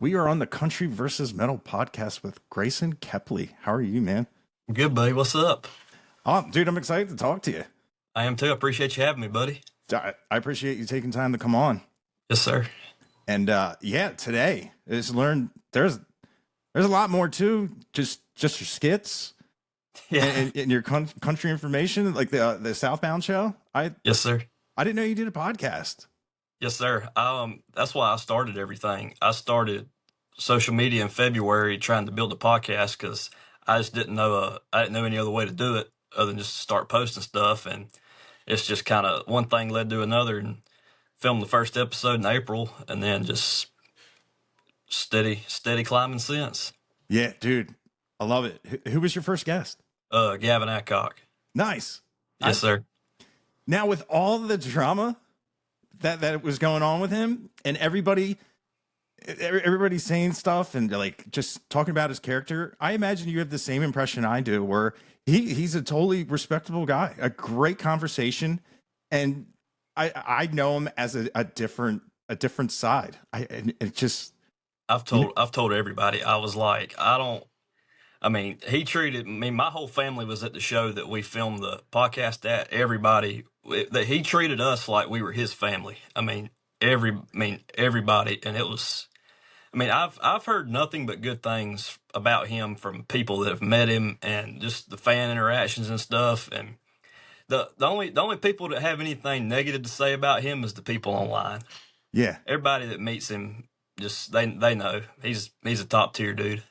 We are on the Country versus Metal podcast with Grayson Kepley. How are you, man? Good, buddy. What's up? Oh, dude, I'm excited to talk to you. I am too. I appreciate you having me, buddy. I appreciate you taking time to come on. Yes, sir. And yeah, today is learned there's a lot more too. Just your skits Yeah. and your country information, like the Southbound show. Yes, sir. I didn't know you did a podcast. Yes, sir. That's why I started everything. I started social media in February trying to build a podcast because I just didn't know. I didn't know any other way to do it other than just start posting stuff, and it's just kind of one thing led to another, and filmed the first episode in April, and then just steady climbing since. Yeah, dude, I love it. Who was your first guest? Gavin Adcock. Nice. Yes, sir. Now with all the drama that was going on with him and everybody's saying stuff and like just talking about his character, I imagine you have the same impression I do, where he's a totally respectable guy, a great conversation, and I know him as a different side. I've told everybody. I was like, he treated me, my whole family was at the show that we filmed the podcast at. Everybody, that he treated us like we were his family. Everybody. And it was, I've heard nothing but good things about him from people that have met him and just the fan interactions and stuff. And the only people that have anything negative to say about him is the people online. Yeah. Everybody that meets him, just, they know he's a top tier dude.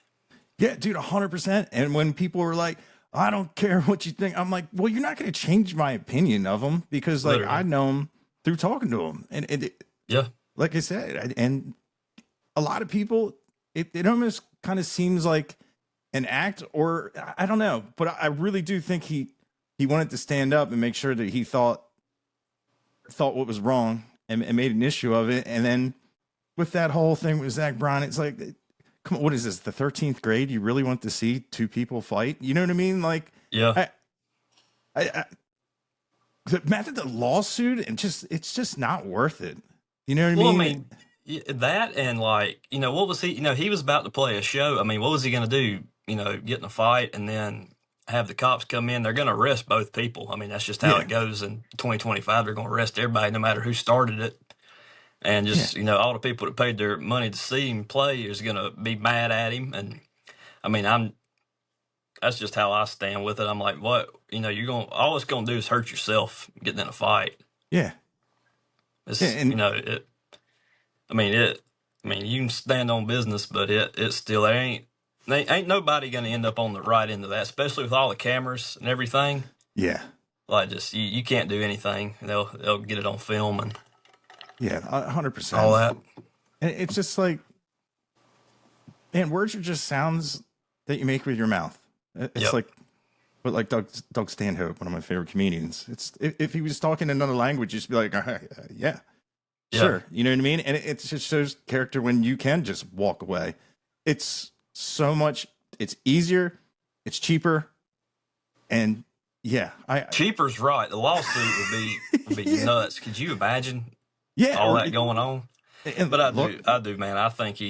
Yeah, dude, 100%. And when people were like, I don't care what you think, I'm like, well, you're not going to change my opinion of him because, like, literally, I know him through talking to him. And yeah, like I said, and a lot of people, it almost kind of seems like an act, or I don't know, but I really do think he wanted to stand up and make sure that he thought what was wrong and made an issue of it. And then with that whole thing with Zach Bryan, it's like, come on, what is this, the 13th grade? You really want to see two people fight? You know what I mean? Like, yeah. The method, the lawsuit, and it's just not worth it. You know what I mean? That and like, what was he? He was about to play a show. What was he going to do? Get in a fight and then have the cops come in. They're going to arrest both people. That's just how it goes. In 2025, they're going to arrest everybody, no matter who started it. And just, all the people that paid their money to see him play is going to be mad at him. And that's just how I stand with it. I'm like, what, all it's going to do is hurt yourself getting in a fight. Yeah. It's, you can stand on business, but it's still, ain't nobody going to end up on the right end of that, especially with all the cameras and everything. Yeah. Like, just, you can't do anything. They'll get it on film and. Yeah, 100%. All that. And it's just like, man, words are just sounds that you make with your mouth. It's like, but like Doug Stanhope, one of my favorite comedians. It's if he was talking in another language, you'd just be like, yeah, sure. You know what I mean? And it just shows character when you can just walk away. It's so much. It's easier. It's cheaper. And yeah, cheaper's right. The lawsuit would be nuts. Could you imagine? Yeah, all that going on. But I do, man. I think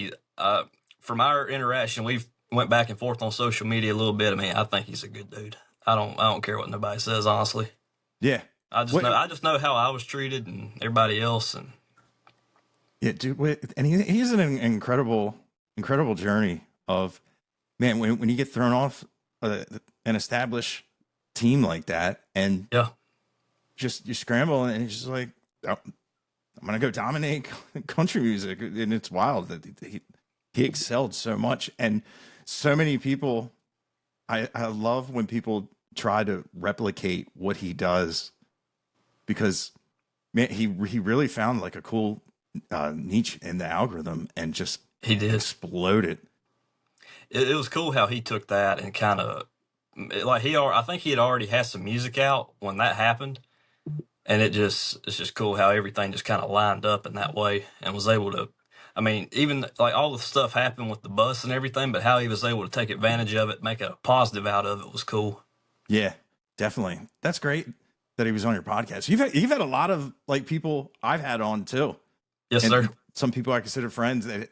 from our interaction, we've went back and forth on social media a little bit. I think he's a good dude. I don't care what nobody says, honestly. Yeah. I just know how I was treated and everybody else. And yeah, dude. And he's an incredible journey of, man, when you get thrown off an established team like that, and just you scramble and it's just like, oh, I'm going to go dominate country music. And it's wild that he excelled so much. And so many people, I love when people try to replicate what he does, because, man, he really found like a cool niche in the algorithm and just exploded. It was cool how he took that and kind of, like, I think he had already had some music out when that happened. And it's just cool how everything just kind of lined up in that way and was able to, even like all the stuff happened with the bus and everything, but how he was able to take advantage of it, make a positive out of it was cool. Yeah, definitely. That's great that he was on your podcast. You've had a lot of like people I've had on too. Yes, and sir. Some people I consider friends that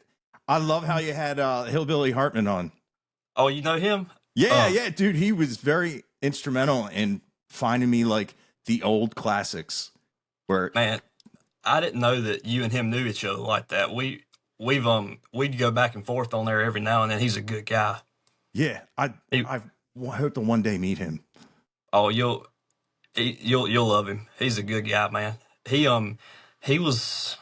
I love how you had Hillbilly Hartman on. Oh, you know him? Yeah, yeah, dude. He was very instrumental in finding me like the old classics. Where Man, I didn't know that you and him knew each other like that. We'd go back and forth on there every now and then. He's a good guy. yeah, He, I hope to one day meet him. oh, you'll love him. He's a good guy, man. He he was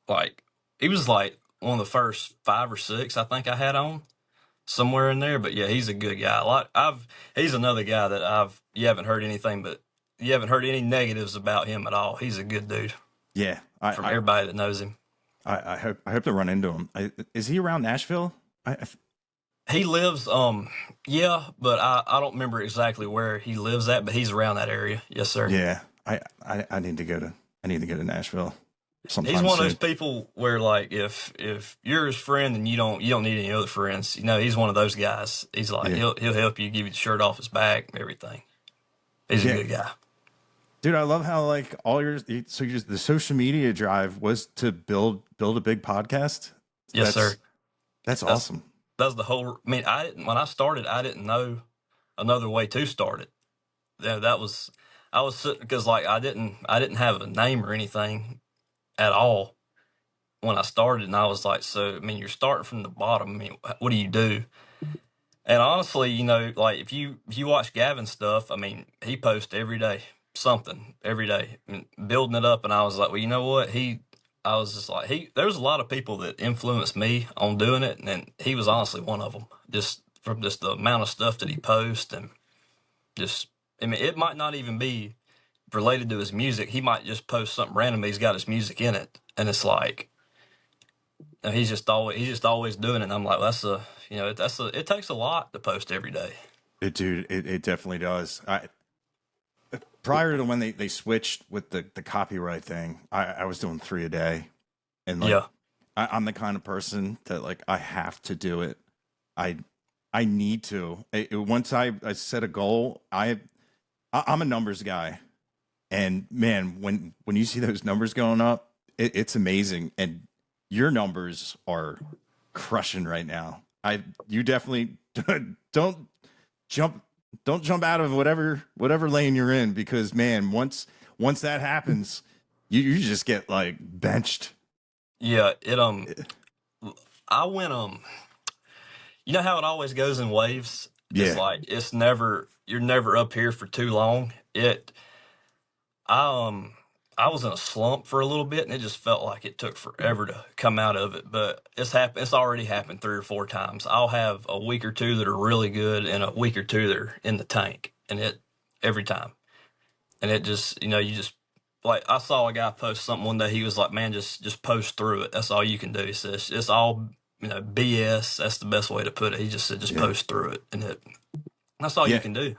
like he was like one of the first 5 or 6 I think I had on somewhere in there. But yeah, he's a good guy. Like he's another guy that you haven't heard anything but you haven't heard any negatives about him at all. He's a good dude. Yeah, From everybody that knows him. I hope to run into him. Is he around Nashville? He lives, yeah, but I don't remember exactly where he lives at, but he's around that area. Yes, sir. Yeah, I need to go to Nashville sometime He's one of soon. those people where, like, if you're his friend and you don't need any other friends, he's one of those guys. He's like he'll help you, give you the shirt off his back, everything. He's a good guy. Dude, I love how like the social media drive was to build a big podcast. Yes, sir. That's awesome. That's the whole. I mean, when I started, I didn't know another way to start it. Yeah, I was sitting because like I didn't have a name or anything at all when I started, and I was like, so I mean, you're starting from the bottom. I mean, what do you do? And honestly, like if you watch Gavin's stuff, I mean, he posts every day something every day, building it up. And I was like, well, you know what? I was just like, there's a lot of people that influenced me on doing it, and he was honestly one of them. Just from just the amount of stuff that he posts, and just, I mean, it might not even be related to his music. He might just post something random. He's got his music in it, and it's like, he's just always doing it. And I'm like, well, it takes a lot to post every day. It definitely does. Prior to when they switched with the copyright thing, I was doing 3 a day, and like, Yeah. I'm the kind of person that like I have to do it. I need to. Once I set a goal, I'm a numbers guy, and man, when you see those numbers going up, it's amazing. And your numbers are crushing right now. You definitely don't jump out of whatever lane you're in, because man, once that happens, you just get like benched. Yeah, I went, you know how it always goes in waves? It's Yeah. like, you're never up here for too long. I was in a slump for a little bit, and it just felt like it took forever to come out of it. But it's already happened 3 or 4 times. I'll have a week or two that are really good, and a week or two that are in the tank, and every time. And it just, you just, like, I saw a guy post something one day. He was like, man, just post through it. That's all you can do. He says, it's all, BS. That's the best way to put it. He just said, just post through it. And that's all you can do.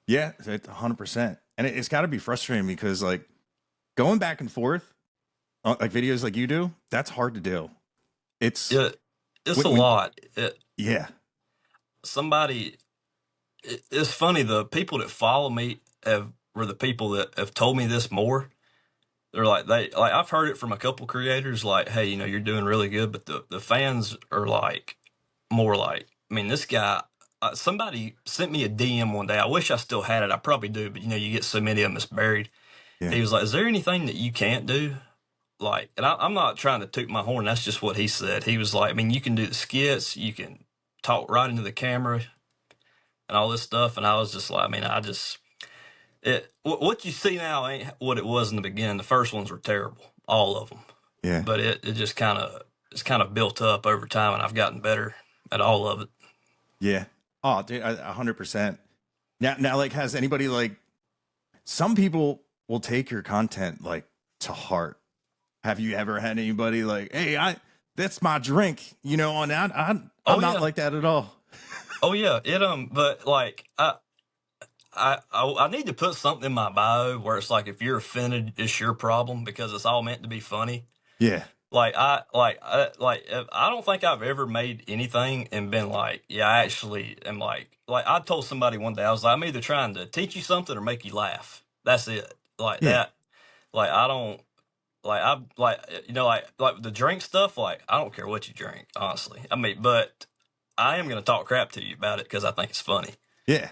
Yeah, 100%. And it's got to be frustrating, because like going back and forth, like videos like you do, that's hard to do. It's a lot. Yeah. It's funny. The people that follow me were the people that have told me this more. They're like, I've heard it from a couple creators, like, hey, you're doing really good. But the fans are like, more like, I mean, this guy, somebody sent me a DM one day. I wish I still had it. I probably do, but you get so many of them, it's buried. Yeah. He was like, is there anything that you can't do? Like, and I'm not trying to toot my horn. That's just what he said. He was like, I mean, you can do the skits, you can talk right into the camera and all this stuff. And I was just like, I mean, what you see now ain't what it was in the beginning. The first ones were terrible, all of them. Yeah. But it just it's kind of built up over time, and I've gotten better at all of it. Yeah. Oh, dude, 100%. Now, like, has anybody, like, some people will take your content like to heart. Have you ever had anybody like, hey, that's my drink, and I'm not like that at all. Oh yeah, but like I need to put something in my bio where it's like, if you're offended, it's your problem, because it's all meant to be funny. Yeah. I don't think I've ever made anything and been like, yeah, I actually am like I told somebody one day, I was like, I'm either trying to teach you something or make you laugh. That's it. Like that. Like, I don't, Like I like the drink stuff. Like I don't care what you drink, honestly. I mean, but I am gonna talk crap to you about it because I think it's funny. Yeah.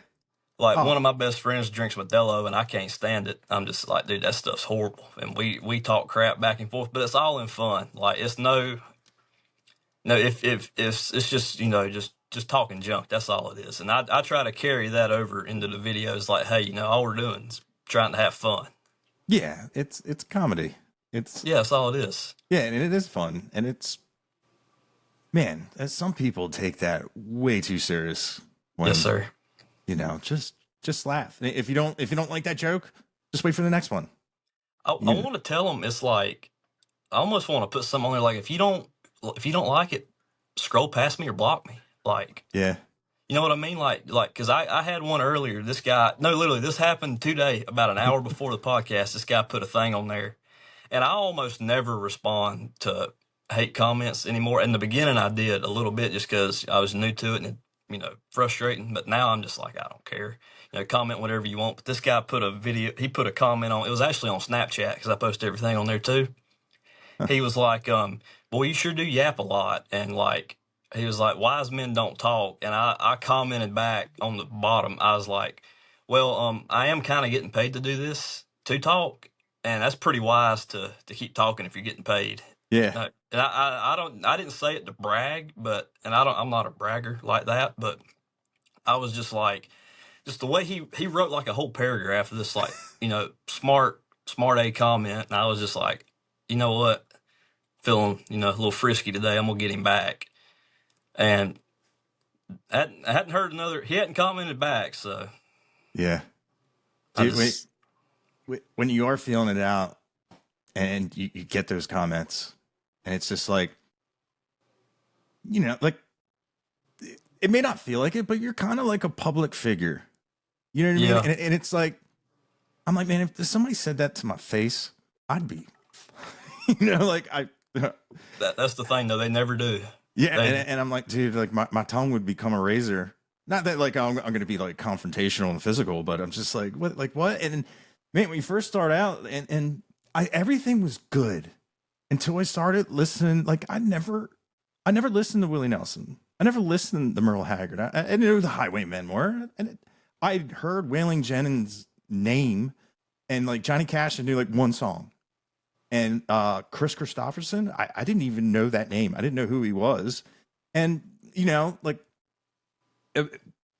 Like Oh, one of my best friends drinks Modelo, and I can't stand it. I'm just like, dude, that stuff's horrible. And we talk crap back and forth, but it's all in fun. Like it's no, if it's just just talking junk. That's all it is. And I try to carry that over into the videos. Like, hey, all we're doing is trying to have fun. yeah. It's comedy. It's Yeah, that's all it is. yeah, and it is fun, and it's man. Some people take that way too serious. Yes, When sir. just laugh. If you don't like that joke, just wait for the next one. I You know? want to tell them it's like I almost want to put something on there like if you don't like it, scroll past me or block me. Like Yeah. you know what I mean? Like because I had one earlier. This guy, no, literally, this happened today about an hour before the podcast. This guy put a thing on there, and I almost never respond to hate comments anymore. In the beginning, I did a little bit just because I was new to it and frustrating. But now I'm just like I don't care. Comment whatever you want. But this guy put a video. He put a comment on. It was actually on Snapchat because I post everything on there too. He was like, boy, you sure do yap a lot. And like, he was like, wise men don't talk. And I commented back on the bottom. I was like, well, I am kind of getting paid to do this, to talk. And that's pretty wise to keep talking if you're getting paid. Yeah. And I didn't say it to brag, I'm not a bragger like that, but I was just like, just the way he wrote like a whole paragraph of this, like, smart A comment. And I was just like, you know what? Feeling, a little frisky today. I'm gonna get him back. And I hadn't heard he hadn't commented back, so Yeah. I Dude, just when you are feeling it out and you get those comments, and it's just like, like it may not feel like it, but you're kind of like a public figure. You know what I yeah. mean? And it's like, I'm like, man, if somebody said that to my face, I'd be, like That's the thing though, they never do. yeah. They And I'm like, dude, like my tongue would become a razor. Not that like I'm going to be like confrontational and physical, but I'm just like, what? And man, when you first start out and everything was good until I started listening. Like I never listened to Willie Nelson. I never listened to Merle Haggard. I knew the Highwaymen were, and I heard Waylon Jennings' name, and like Johnny Cash, I knew like one song, and Chris Christopherson, I didn't even know that name. I didn't know who he was, and like,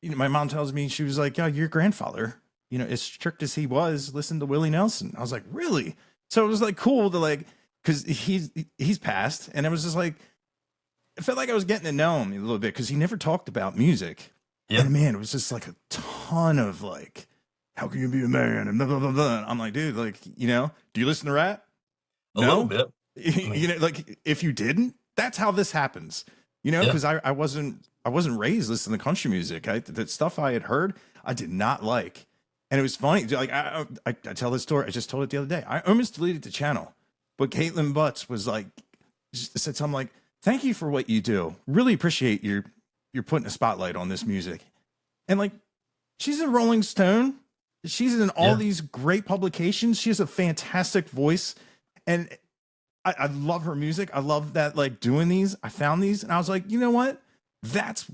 my mom tells me, she was like, "Yeah, your grandfather, as strict as he was, listened to Willie Nelson." I was like, "Really?" So it was like cool to like, because he's passed, and it was just like, it felt like I was getting to know him a little bit because he never talked about music. yeah, And man, it was just like a ton of like, how can you be a man? And blah, blah, blah, blah. And I'm like, dude, like, do you listen to rap? a little bit. I mean, Like if you didn't, that's how this happens, yeah. because I wasn't raised listening to country music. The stuff I had heard, I did not like. And it was funny. Like I tell this story. I just told it the other day. I almost deleted the channel, but Caitlin Butts was like, just said something like, "Thank you for what you do. Really appreciate you're putting a spotlight on this music." And like, she's a Rolling Stone. She's in all Yeah. these great publications. She has a fantastic voice, and I love her music. I love that, like, doing these. I found these, and I was like, you know what? That's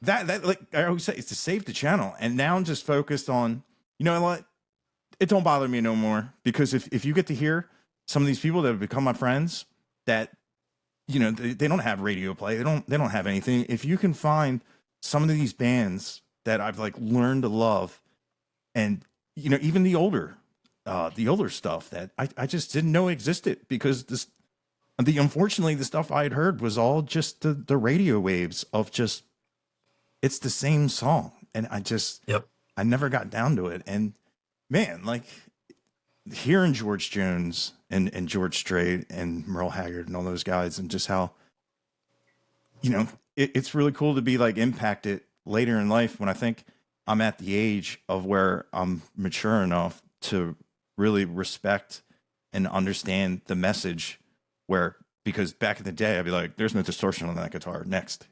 that like I always say, it's to save the channel. And now I'm just focused on, you know what? It don't bother me no more, because if you get to hear some of these people that have become my friends that they don't have radio play, they don't have anything. If you can find some of these bands that I've like learned to love, and even the older stuff that I just didn't know existed, because unfortunately the stuff I had heard was all just the radio waves of just, it's the same song, and Yep. I never got down to it. And man, like hearing George Jones and George Strait and Merle Haggard and all those guys, and just how, it's really cool to be like impacted later in life, when I think I'm at the age of where I'm mature enough to really respect and understand the message, because back in the day I'd be like, there's no distortion on that guitar, next.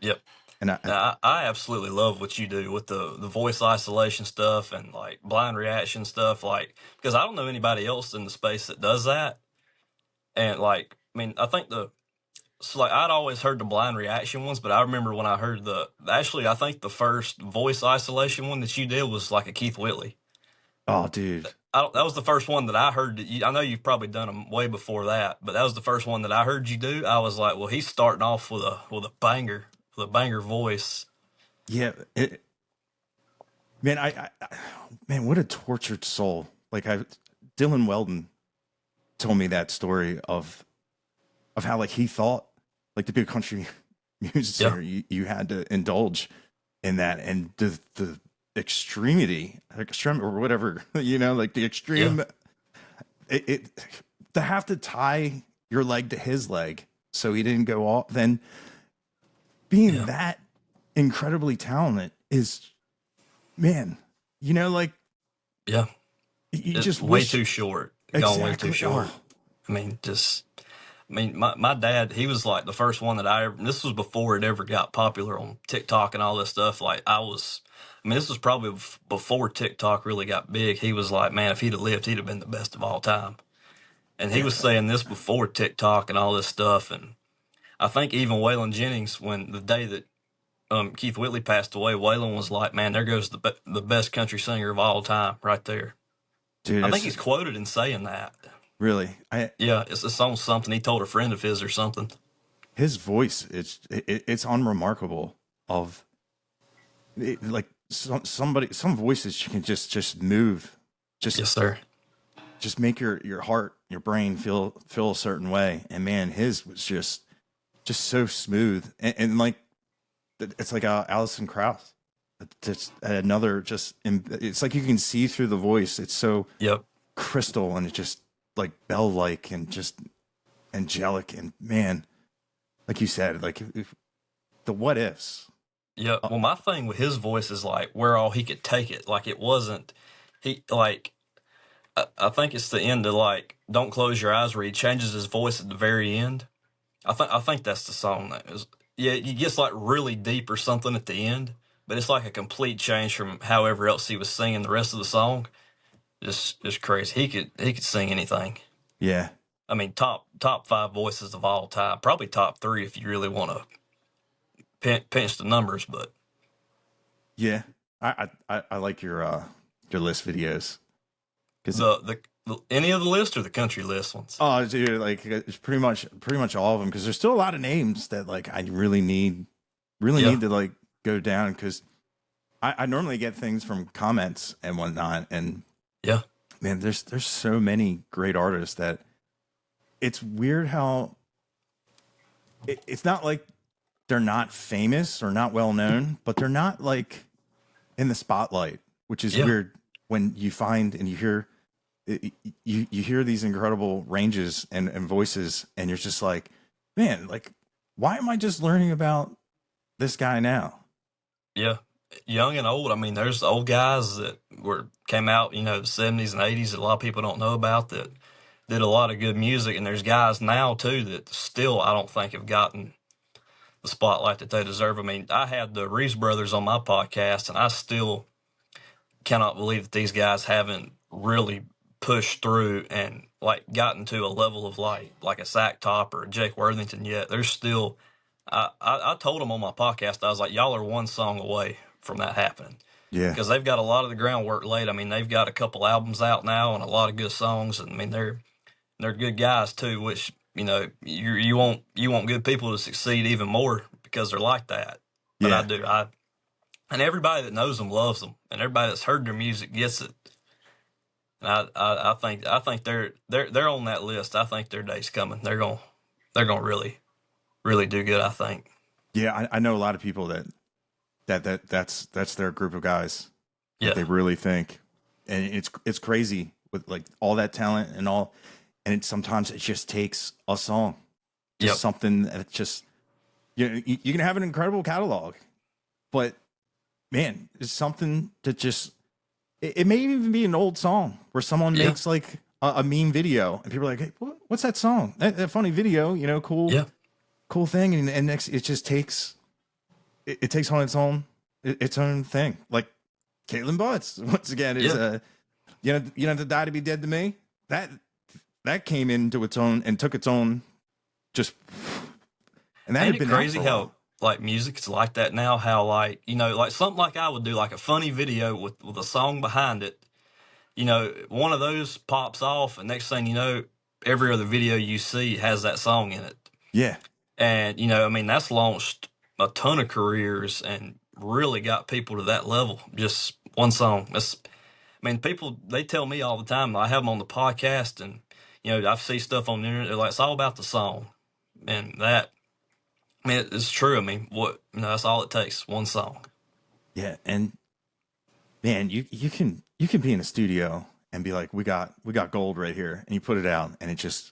Yep. And I absolutely love what you do with the voice isolation stuff and like blind reaction stuff, like because I don't know anybody else in the space that does that. And like, I mean, I think so like I'd always heard the blind reaction ones, but I remember when I heard actually I think the first voice isolation one that you did was like a Keith Whitley. oh, dude. That was the first one that I heard. I know you've probably done them way before that, but that was the first one that I heard you do. I was like, well, he's starting off with a banger voice. Yeah, man, man, what a tortured soul. Like Dylan Weldon told me that story of how like he thought like to be a country music singer, you had to indulge in that, and the extreme or whatever, you know, like the extreme, it to have to tie your leg to his leg so he didn't go off. Then being that incredibly talented is, man, you know, like you it's just way too short. Exactly. Gone way too short. I mean, my dad, he was like the first one that this was before it ever got popular on TikTok and all this stuff. Like this was probably before TikTok really got big. He was like, man, if he'd have lived, he'd have been the best of all time. And he was saying this before TikTok and all this stuff. And I think even Waylon Jennings, when the day that Keith Whitley passed away, Waylon was like, man, there goes the best country singer of all time right there. Dude, I think he's quoted in saying that. Really? It's on something. He told a friend of his or something. His voice, it's unremarkable. Like some voices you can just move, yes, sir. Just make your heart, your brain feel a certain way. And man, his was just so smooth, and like it's like Alison Krauss. Just another, it's like you can see through the voice. It's so crystal, and it's just like bell-like and just angelic. And man, like you said, like the what ifs. Yeah. Well, my thing with his voice is like where all he could take it. Like it wasn't, I think it's the end of like Don't Close Your Eyes, where he changes his voice at the very end. I think that's the song that is, he gets like really deep or something at the end, but it's like a complete change from however else he was singing the rest of the song. Just crazy. He could sing anything. Yeah. I mean, top 5 voices of all time, probably top 3 if you really want to pinch the numbers. But yeah, I like your list videos. The any of the list or the country list ones? Oh, dude, like it's pretty much all of them, because there's still a lot of names that like I really need to like go down, because I normally get things from comments and whatnot, and man, there's so many great artists that it's weird how it's not like they're not famous or not well known, but they're not like in the spotlight, which is weird when you find and you hear you hear these incredible ranges and voices, and you're just like, man, like, why am I just learning about this guy now? Yeah. Young and old. I mean, there's old guys that came out, the 70s and 80s that a lot of people don't know about, that did a lot of good music. And there's guys now too that still I don't think have gotten the spotlight that they deserve. I mean, I had the Reese brothers on my podcast, and I still cannot believe that these guys haven't really pushed through and like gotten to a level of like a Sack Top or a Jake Worthington yet. There's still, I told them on my podcast, I was like, y'all are one song away from that happening. Yeah. Because they've got a lot of the groundwork laid. I mean, they've got a couple albums out now and a lot of good songs. And I mean, they're good guys too, which, you want good people to succeed even more because they're like that. But I do. And everybody that knows them loves them, and everybody that's heard their music gets it. And I think they're on that list. I think their day's coming. They're gonna really, really do good, I think. Yeah, I know a lot of people that's their group of guys that they really think, and it's crazy with like all that talent and all, and sometimes it just takes a song, just something that just you can have an incredible catalog, but man, it's something that just it may even be an old song where someone makes like a meme video, and people are like, hey, what's that song? That funny video, cool thing, and next it just takes it takes on its own thing. Like Caitlin Butts, once again, is you know, to die to be dead to me. That came into its own and took its own just, and that Ain't had it been out crazy for a while. how like music's like that now? How like you know like something like I would do like a funny video with a song behind it. You know, one of those pops off, and next thing you know, every other video you see has that song in it. Yeah, And you know, I mean, that's launched a ton of careers and really got people to that level. Just one song. That's, I mean, people they tell me all the time. I have them on the podcast, and you know, I see stuff on the internet. They're like, it's all about the song, and that. I mean, it's true. I mean, what you know, that's all it takes. One song. yeah, and man, you can be in a studio and be like, we got gold right here, and you put it out, and it just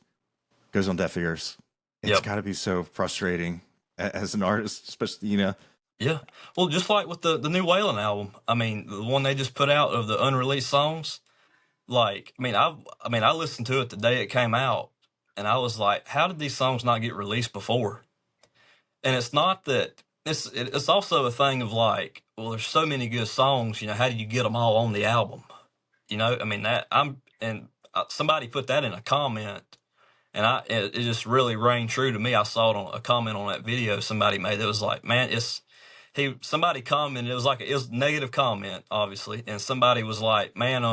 goes on deaf ears. It's Yep. got to be so frustrating as an artist, especially, you know. Yeah. Well, just like with the new Waylon album. I mean, the one they just put out of the unreleased songs. Like, I mean, I listened to it the day it came out, and I was like, how did these songs not get released before? And it's not that it's also a thing of like, well, there's so many good songs. You know, how do you get them all on the album? You know, I mean that somebody put that in a comment, and it just really rang true to me. I saw it on a comment on that video somebody made that was like, man, somebody commented, it was a negative comment, obviously, and somebody was like, man,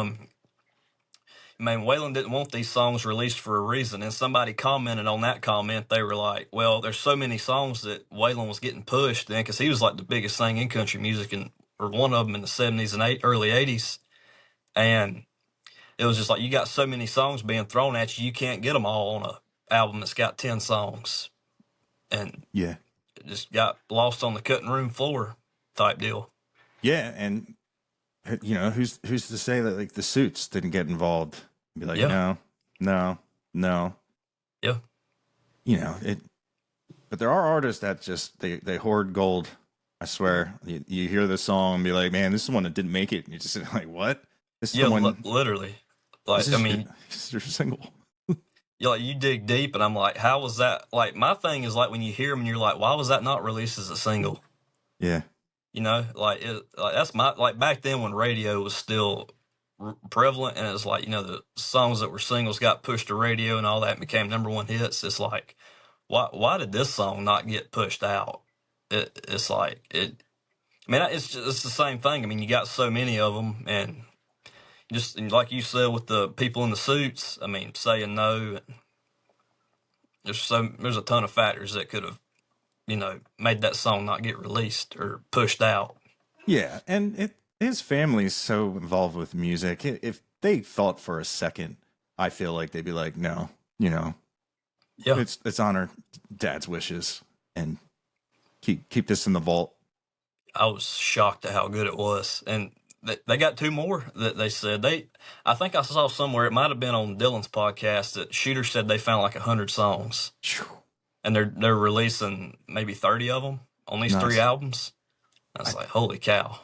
Waylon didn't want these songs released for a reason. And somebody commented on that comment. They were like, well, there's so many songs that Waylon was getting pushed in because he was like the biggest thing in country music or one of them in the 70s and early 80s. And it was just like, you got so many songs being thrown at you, you can't get them all on a album that's got 10 songs. And Yeah, it just got lost on the cutting room floor type deal. yeah, and you know, who's to say that like the Suits didn't get involved? Be like, Yeah. no, no, no. Yeah. You know it, but there are artists that just they hoard gold. I swear, you hear this song and be like, man, this is the one that didn't make it. And you just like, what? This is Yeah, the one. literally. Like, This I is mean, this is your single. you dig deep, and I'm like, how was that? Like, my thing is like when you hear them, and you're like, why was that not released as a single? Yeah, You know, like that's my like back then when radio was still prevalent, and it's like you know the songs that were singles got pushed to radio and all that and became #1 hits. It's like, why did this song not get pushed out? It's like it. I mean, it's the same thing. I mean, you got so many of them, and just and like you said with the people in the Suits. I mean, saying no. There's a ton of factors that could have you know made that song not get released or pushed out. yeah, and his family's so involved with music. If they thought for a second, I feel like they'd be like, no, you know, Yeah. it's honor dad's wishes and keep this in the vault. I was shocked at how good it was, and they got two more that they said I think I saw somewhere it might have been on Dylan's podcast that Shooter said they found like 100 songs, and they're releasing maybe 30 of them on these Nice. 3 albums. I was like, holy cow,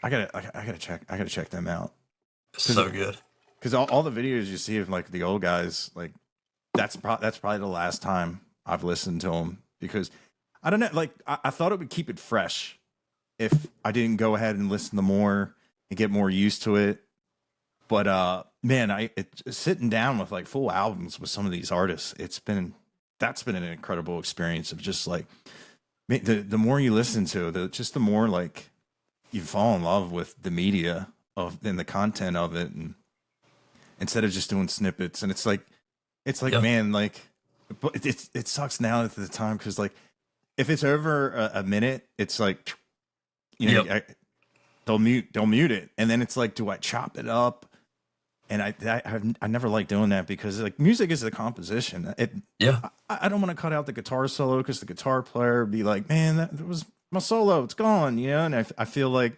I gotta check them out. it's so good. Because all the videos you see of like the old guys, like that's probably the last time I've listened to them because I don't know, like I thought it would keep it fresh if I didn't go ahead and listen to more and get more used to it. But man, sitting down with like full albums with some of these artists, that's been an incredible experience of just like the more you listen to the more like you fall in love with the media and the content of it, and instead of just doing snippets. And it's like Yeah. man, like but it sucks now at the time because like if it's over a minute, it's like you know Yep. they'll mute it, and then it's like, do I chop it up? And I never like doing that because like music is the composition. Yeah. I don't want to cut out the guitar solo because the guitar player would be like, man, that was my solo, it's gone, you know. And I feel like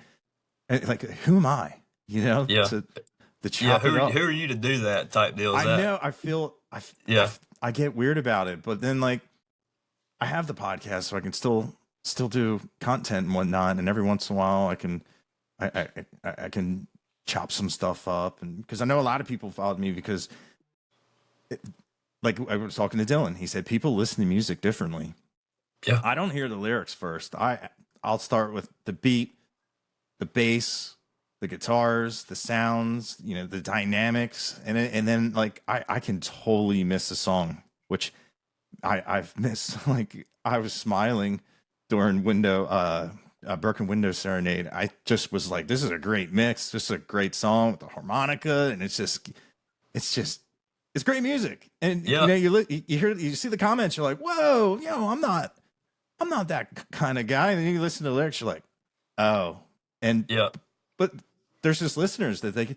who am I, you know, Yeah. to Yeah. chop it up. Who are you to do that type deal? Is I that? know. I feel. Yeah. I get weird about it, but then like I have the podcast, so I can still do content and whatnot. And every once in a while, I can chop some stuff up, and because I know a lot of people followed me because, like I was talking to Dylan, he said people listen to music differently. Yeah. I don't hear the lyrics first. I'll start with the beat, the bass, the guitars, the sounds, the dynamics, and then like I can totally miss a song, which I've missed. Like I was smiling during Broken Window Serenade. I just was like, this is a great mix. This is a great song with the harmonica, and it's great music. And Yeah. you see the comments, you're like, whoa, I'm not that kind of guy. And then you listen to the lyrics, you're like, oh, and Yeah. but there's just listeners that they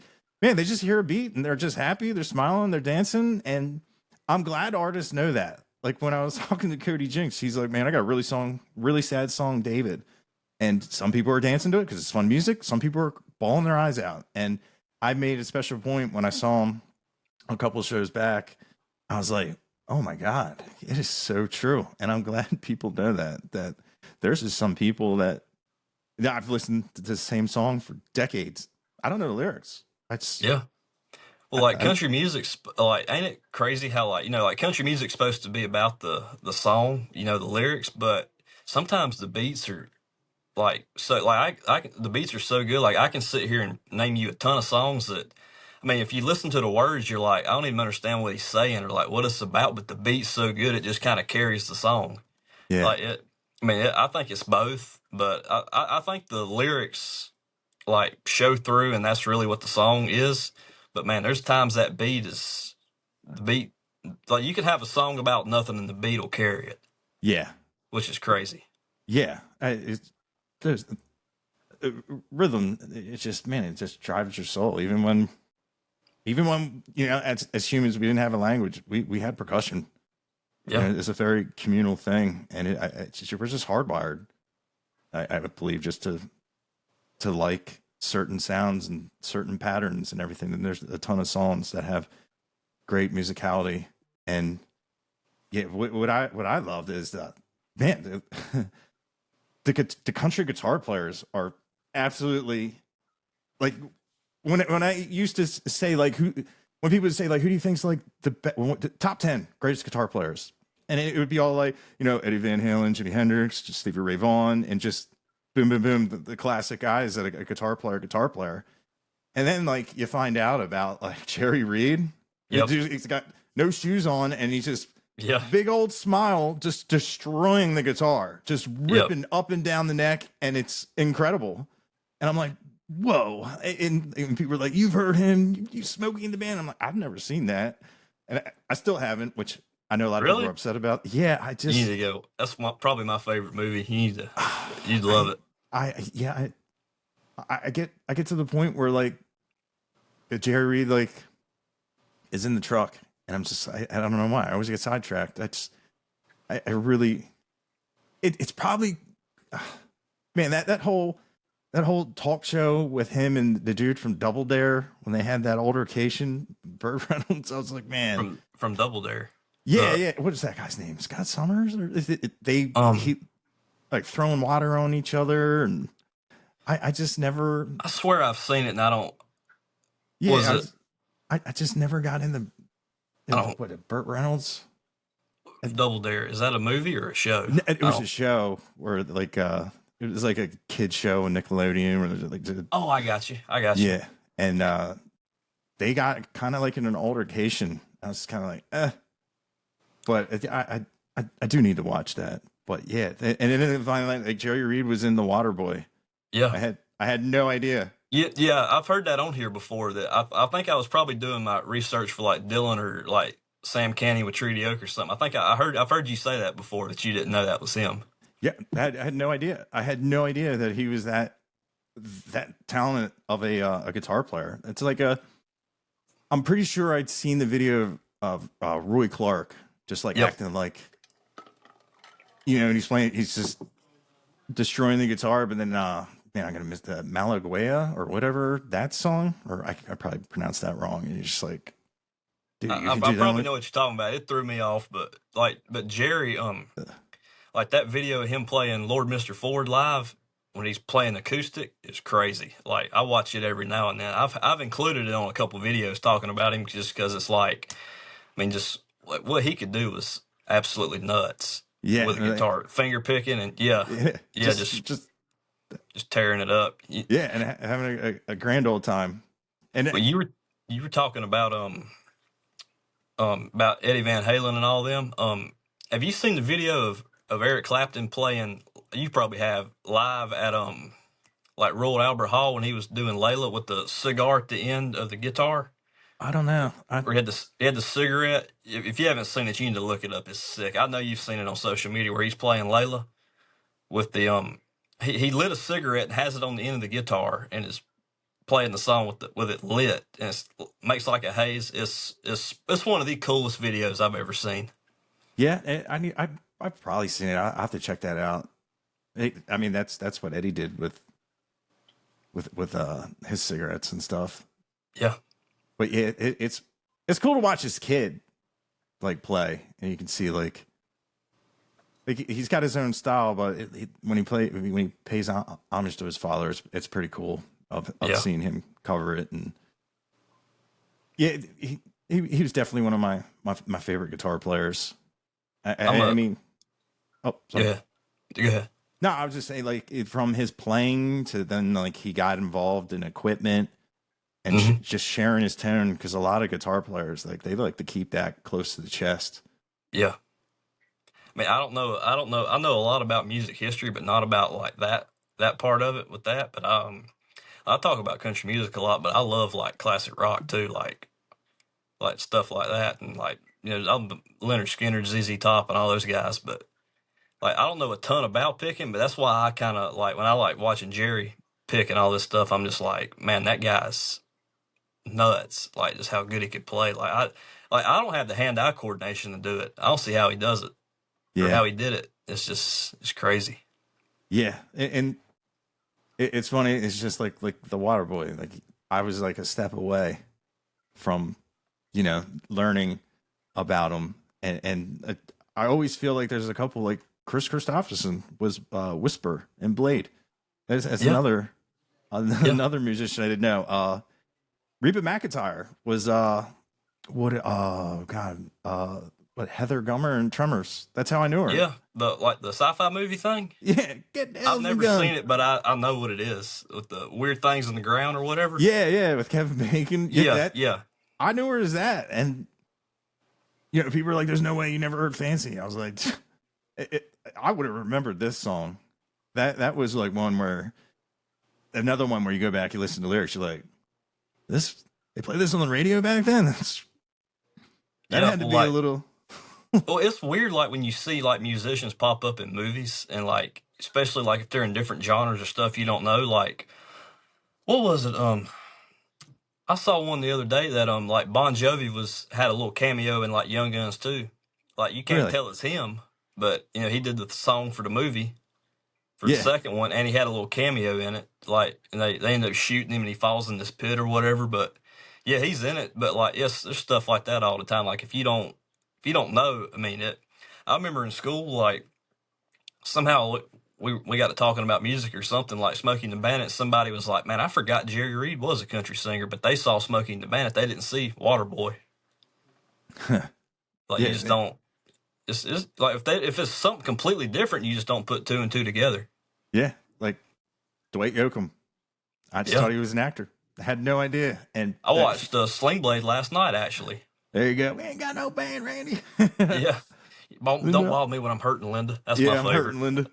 just hear a beat and they're just happy, they're smiling, they're dancing, and I'm glad artists know that. Like when I was talking to Cody Jinks, he's like, man, I got a really sad song, David. And some people are dancing to it because it's fun music. Some people are bawling their eyes out. And I made a special point when I saw him a couple of shows back. I was like, oh my God, it is so true. And I'm glad people know that there's just some people that I've listened to the same song for decades. I don't know the lyrics. Yeah. Well, like country music's like, ain't it crazy how like country music's supposed to be about the song, the lyrics, but sometimes the beats are like so like the beats are so good. Like I can sit here and name you a ton of songs that, I mean, if you listen to the words, you're like, I don't even understand what he's saying or like what it's about, but the beat's so good it just kind of carries the song. Yeah. Like I think it's both, but I think the lyrics like show through, and that's really what the song is. But man, there's times that the beat, like you could have a song about nothing and the beat will carry it. Yeah. Which is crazy. Yeah. There's rhythm. It's just, man, it just drives your soul. Even when as humans, we didn't have a language. We had percussion. Yeah. It's a very communal thing. And we're just hardwired, I would believe, just to like certain sounds and certain patterns and everything. And there's a ton of songs that have great musicality. And yeah, what I love is that, man, the country guitar players are absolutely like when I used to say like when people would say like who do you think's like the top 10 greatest guitar players, and it would be all like Eddie Van Halen, Jimi Hendrix, just Stevie Ray Vaughan, and just boom, boom, boom, the classic guys that a guitar player. And then like you find out about like Jerry Reed. Yep. He's got no shoes on and he's just big old smile, just destroying the guitar, just ripping up and down the neck, and it's incredible. And I'm like, whoa. And people are like, you've heard him, you Smokey in the band. I'm like, I've never seen that. And I still haven't, which I know a lot of people are upset about. Yeah, you need to go. That's probably my favorite movie. You'd love it. I get to the point where like Jerry Reed like is in the truck, and I'm just I don't know why I always get sidetracked. I really it's probably man that whole talk show with him and the dude from Double Dare when they had that altercation, Burt Reynolds. I was like, man, from Double Dare. Yeah. What is that guy's name? Scott Summers? Or is it he like throwing water on each other, and I just never. I swear I've seen it, and I don't. Yeah, I just never got in what Burt Reynolds. Double Dare, is that a movie or a show? It was a show where like it was like a kid show on Nickelodeon where there's like. Oh, I got you. Yeah, and they got kind of like in an altercation. I was kind of like, but I do need to watch that. But yeah, and then finally, like Jerry Reed was in The Waterboy. Yeah, I had no idea. Yeah, I've heard that on here before. That I think I was probably doing my research for like Dylan or like Sam Canning with Treaty Oak or something. I think I've heard you say that before, that you didn't know that was him. Yeah, I had no idea. I had no idea that he was that talented of a guitar player. It's like I'm pretty sure I'd seen the video of Roy Clark just like acting like, and he's just destroying the guitar, but then man, I'm gonna miss the Malagueya or whatever that song, or I probably pronounced that wrong. And you're just like, dude, I probably know what you're talking about. It threw me off, but Jerry, like that video of him playing Lord Mr. Ford live when he's playing acoustic is crazy. Like I watch it every now and then. I've included it on a couple videos talking about him just because it's like, I mean, just like what he could do was absolutely nuts. Yeah, with a guitar, finger picking, and just just tearing it up. Yeah, and having a grand old time. And Well, you were talking about Eddie Van Halen and all them. Have you seen the video of Eric Clapton playing? You probably have, live at like Royal Albert Hall when he was doing Layla with the cigar at the end of the guitar. I don't know. Where he had the cigarette. If you haven't seen it, you need to look it up. It's sick. I know you've seen it on social media where he's playing Layla with the he lit a cigarette and has it on the end of the guitar and is playing the song with it lit, and it makes like a haze. It's one of the coolest videos I've ever seen. Yeah, I've probably seen it. I have to check that out. I mean, that's what Eddie did with his cigarettes and stuff. Yeah, but yeah, it's cool to watch his kid like play, and you can see like he's got his own style, but when he pays homage to his father, it's pretty cool of seeing him cover it. And yeah, he was definitely one of my favorite guitar players. I mean, oh, sorry. Go ahead. No, I was just saying, like, from his playing to then, like, he got involved in equipment and just sharing his tone, because a lot of guitar players, like, they like to keep that close to the chest. Yeah. I mean, I know a lot about music history, but not about like that part of it with that. But I talk about country music a lot, but I love like classic rock too, like stuff like that, and like, you know, I'm Leonard Skinner, ZZ Top, and all those guys. But like, I don't know a ton about picking, but that's why I kind of like, when I like watching Jerry pick and all this stuff, I'm just like, man, that guy's nuts. Like, just how good he could play. I don't have the hand-eye coordination to do it. I don't see how he does it. Yeah. Or how he did it. It's crazy. Yeah, and it's funny. It's just like the Water Boy. Like, I was like a step away from, you know, learning about him, and I always feel like there's a couple, like Chris Christopherson was Whisper and Blade. As another musician I didn't know. Reba McEntire was Heather Gummer and Tremors. That's how I knew her. Yeah, the sci-fi movie thing. Yeah, I've never seen it, but I know what it is, with the weird things in the ground or whatever. Yeah, with Kevin Bacon. Yeah. I knew her as that, and you know, people were like, "There's no way you never heard Fancy." I was like, I would have remembered this song. That was like another one where you go back, you listen to lyrics, you're like, this, they played this on the radio back then. That had to be a little. Well, it's weird, like when you see like musicians pop up in movies, and like, especially like if they're in different genres or stuff you don't know. Like, what was it? I saw one the other day that like Bon Jovi had a little cameo in like Young Guns too. Like, you can't tell it's him, but you know, he did the song for the movie for the second one, and he had a little cameo in it. Like, and they end up shooting him, and he falls in this pit or whatever. But yeah, he's in it. But like, yes, there's stuff like that all the time. Like, if you don't know, I mean, I remember in school, like, somehow we got to talking about music or something, like Smokey and the Bandit. Somebody was like, man, I forgot Jerry Reed was a country singer, but they saw Smokey and the Bandit. They didn't see Waterboy. Like, you just don't. It's like, if it's something completely different, you just don't put two and two together. Yeah, like Dwight Yoakam. I just thought he was an actor. I had no idea. And I watched Sling Blade last night, actually. There you go. We ain't got no band, Randy. Yeah. Don't wild me when I'm hurting Linda. That's my favorite. I'm hurting Linda.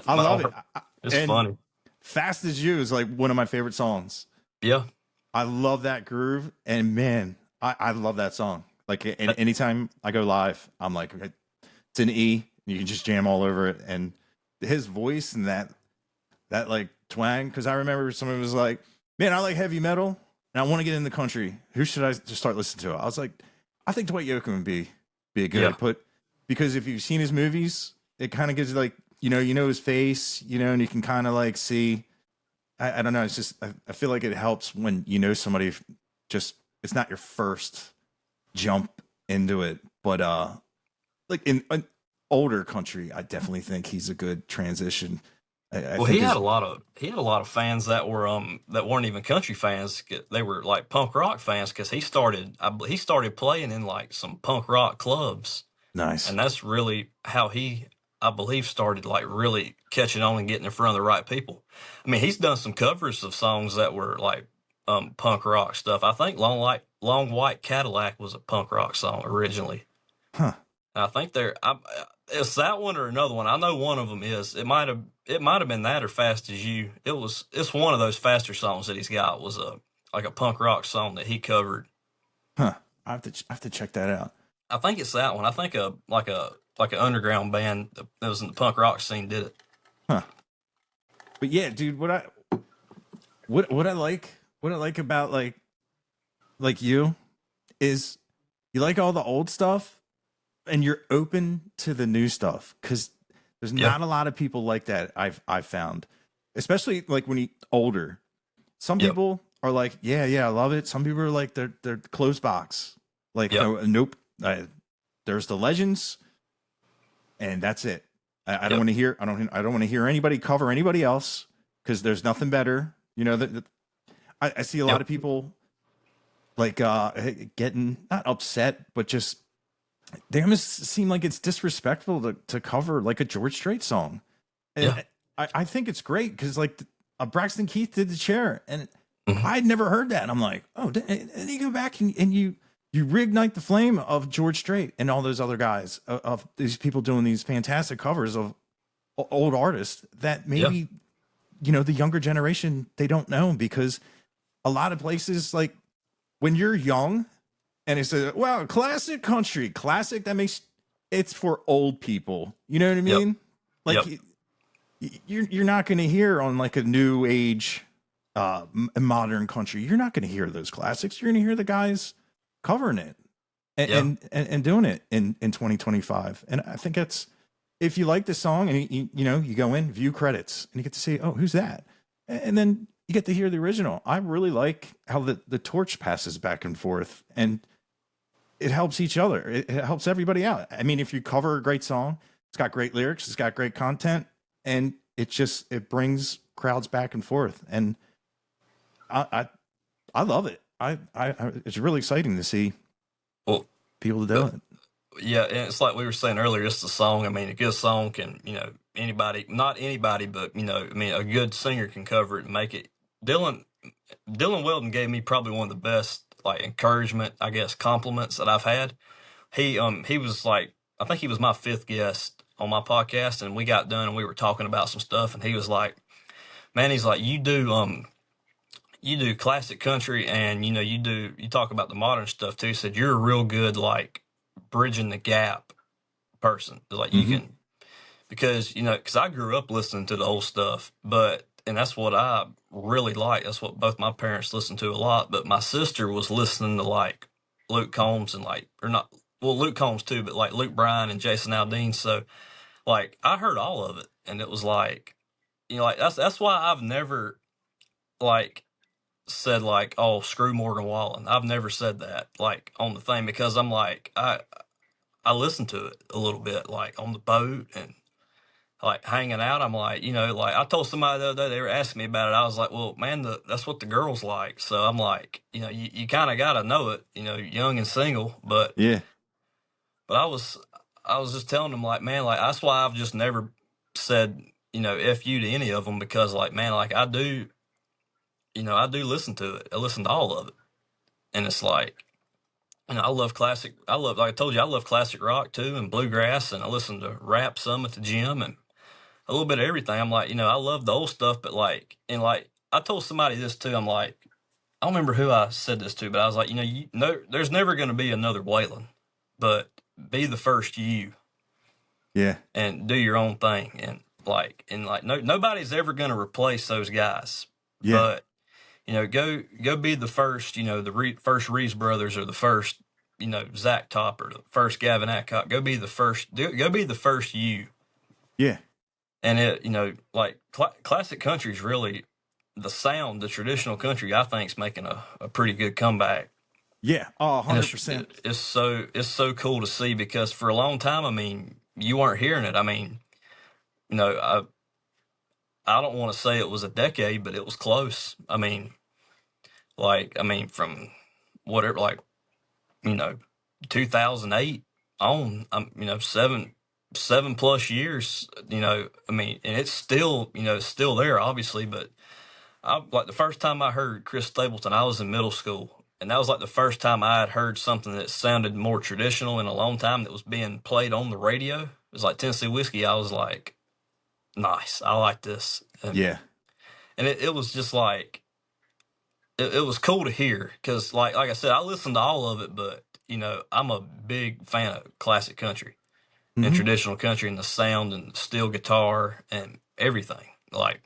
I love it. It's funny. Fast as You is like one of my favorite songs. Yeah. I love that groove. And man, I love that song. Like, anytime I go live, I'm like, it's an E. You can just jam all over it. And his voice and that like twang. Because I remember someone was like, man, I like heavy metal and I want to get in the country. Who should I just start listening to? I was like, I think Dwight Yoakam would be a good put. Because if you've seen his movies, it kind of gives you like, you know his face, you know, and you can kind of like see, I don't know. It's just, I feel like it helps when you know somebody, just, it's not your first jump into it. But like in an older country, I definitely think he's a good transition. He had a lot of fans that weren't even country fans. They were like punk rock fans, because he started playing in like some punk rock clubs. Nice. And that's really how he I believe, started like really catching on and getting in front of the right people. I mean, he's done some covers of songs that were like punk rock stuff. I think Long White Cadillac was a punk rock song originally. Huh. And I think it's that one or another one. I know one of them is. It might have been that or Fast as You. It's one of those faster songs that he's got was a punk rock song that he covered. Huh. I have to check that out. I think it's that one. I think like an underground band that was in the punk rock scene did it. Huh. But yeah, dude, what I like about like you is you like all the old stuff and you're open to the new stuff, because there's not a lot of people like that I've found, especially like when you older. Some people are like, yeah, I love it. Some people are like they're closed box, like nope. There's the legends, and that's it. I don't want to hear. I don't want to hear anybody cover anybody else, because there's nothing better. You know, I see a lot of people like getting not upset, but just they almost seem like it's disrespectful to cover like a George Strait song. And I think it's great because like Braxton Keith did The Chair, and I'd never heard that. And I'm like, oh, and you go back and you reignite the flame of George Strait and all those other guys, of these people doing these fantastic covers of old artists that maybe, you know, the younger generation, they don't know, because a lot of places, like when you're young and it's well, classic country, classic, that makes it's for old people. You know what I mean? Like you're not going to hear on like a new age, modern country. You're not going to hear those classics. You're going to hear the guys covering it and doing it in 2025. And I think that's, if you like the song and you know, you go in, view credits, and you get to see, oh, who's that? And then you get to hear the original. I really like how the torch passes back and forth, and it helps each other. It helps everybody out. I mean, if you cover a great song, it's got great lyrics, it's got great content, and it brings crowds back and forth. And I love it. I it's really exciting to see people do it. Yeah, and it's like we were saying earlier, it's the song. I mean, a good song can, you know, not anybody, but, you know, I mean, a good singer can cover it and make it. Dylan Weldon gave me probably one of the best, like, encouragement, I guess, compliments that I've had. He was like, I think he was my 5th guest on my podcast, and we got done and we were talking about some stuff, and he was like, man, he's like, you do classic country, and, you know, you talk about the modern stuff too. He said, you're a real good, like, bridging the gap person. Like, you can, because, you know, because I grew up listening to the old stuff, and that's what I really like. That's what both my parents listened to a lot. But my sister was listening to like Luke Combs and Luke Combs too, but like Luke Bryan and Jason Aldean. So like I heard all of it, and it was like, you know, like that's why I've never like said like, oh, screw Morgan Wallen. I've never said that like on the thing, because I'm like I listened to it a little bit like on the boat and like hanging out. I'm like, you know, like I told somebody the other day, they were asking me about it. I was like, well, man, that's what the girls like. So I'm like, you know, you kind of got to know it, you know, young and single. But I was just telling them like, man, like that's why I've just never said, you know, F you to any of them, because like, man, like I do listen to it. I listen to all of it. And it's like, you know, like I told you, I love classic rock too, and bluegrass, and I listen to rap some at the gym and a little bit of everything. I'm like, you know, I love the old stuff, but like, and like, I told somebody this too. I'm like, I don't remember who I said this to, but I was like, you know, there's never going to be another Waylon, but be the first you. Yeah. And do your own thing. And nobody's ever going to replace those guys. Yeah. But, you know, go be the first, you know, first Reeves brothers, or the first, you know, Zach Topper, the first Gavin Adcock. Go be the first you. Yeah. And it, you know, like classic country is really the sound, the traditional country, I think, is making a pretty good comeback. Yeah. Oh, 100%. It's so cool to see, because for a long time, I mean, you weren't hearing it. I mean, you know, I don't want to say it was a decade, but it was close. I mean, from whatever, like, you know, 2008 on, you know, 7+ years, I mean, and it's still, it's still there, obviously, but like the first time I heard Chris Stapleton, I was in middle school, and that was like the first time I had heard something that sounded more traditional in a long time that was being played on the radio. It was like Tennessee Whiskey. I was like, nice, I like this. Yeah. And it was just like, it was cool to hear because, like I said, I listened to all of it, but, I'm a big fan of classic country and Hmm. traditional country and the sound and steel guitar and everything. Like,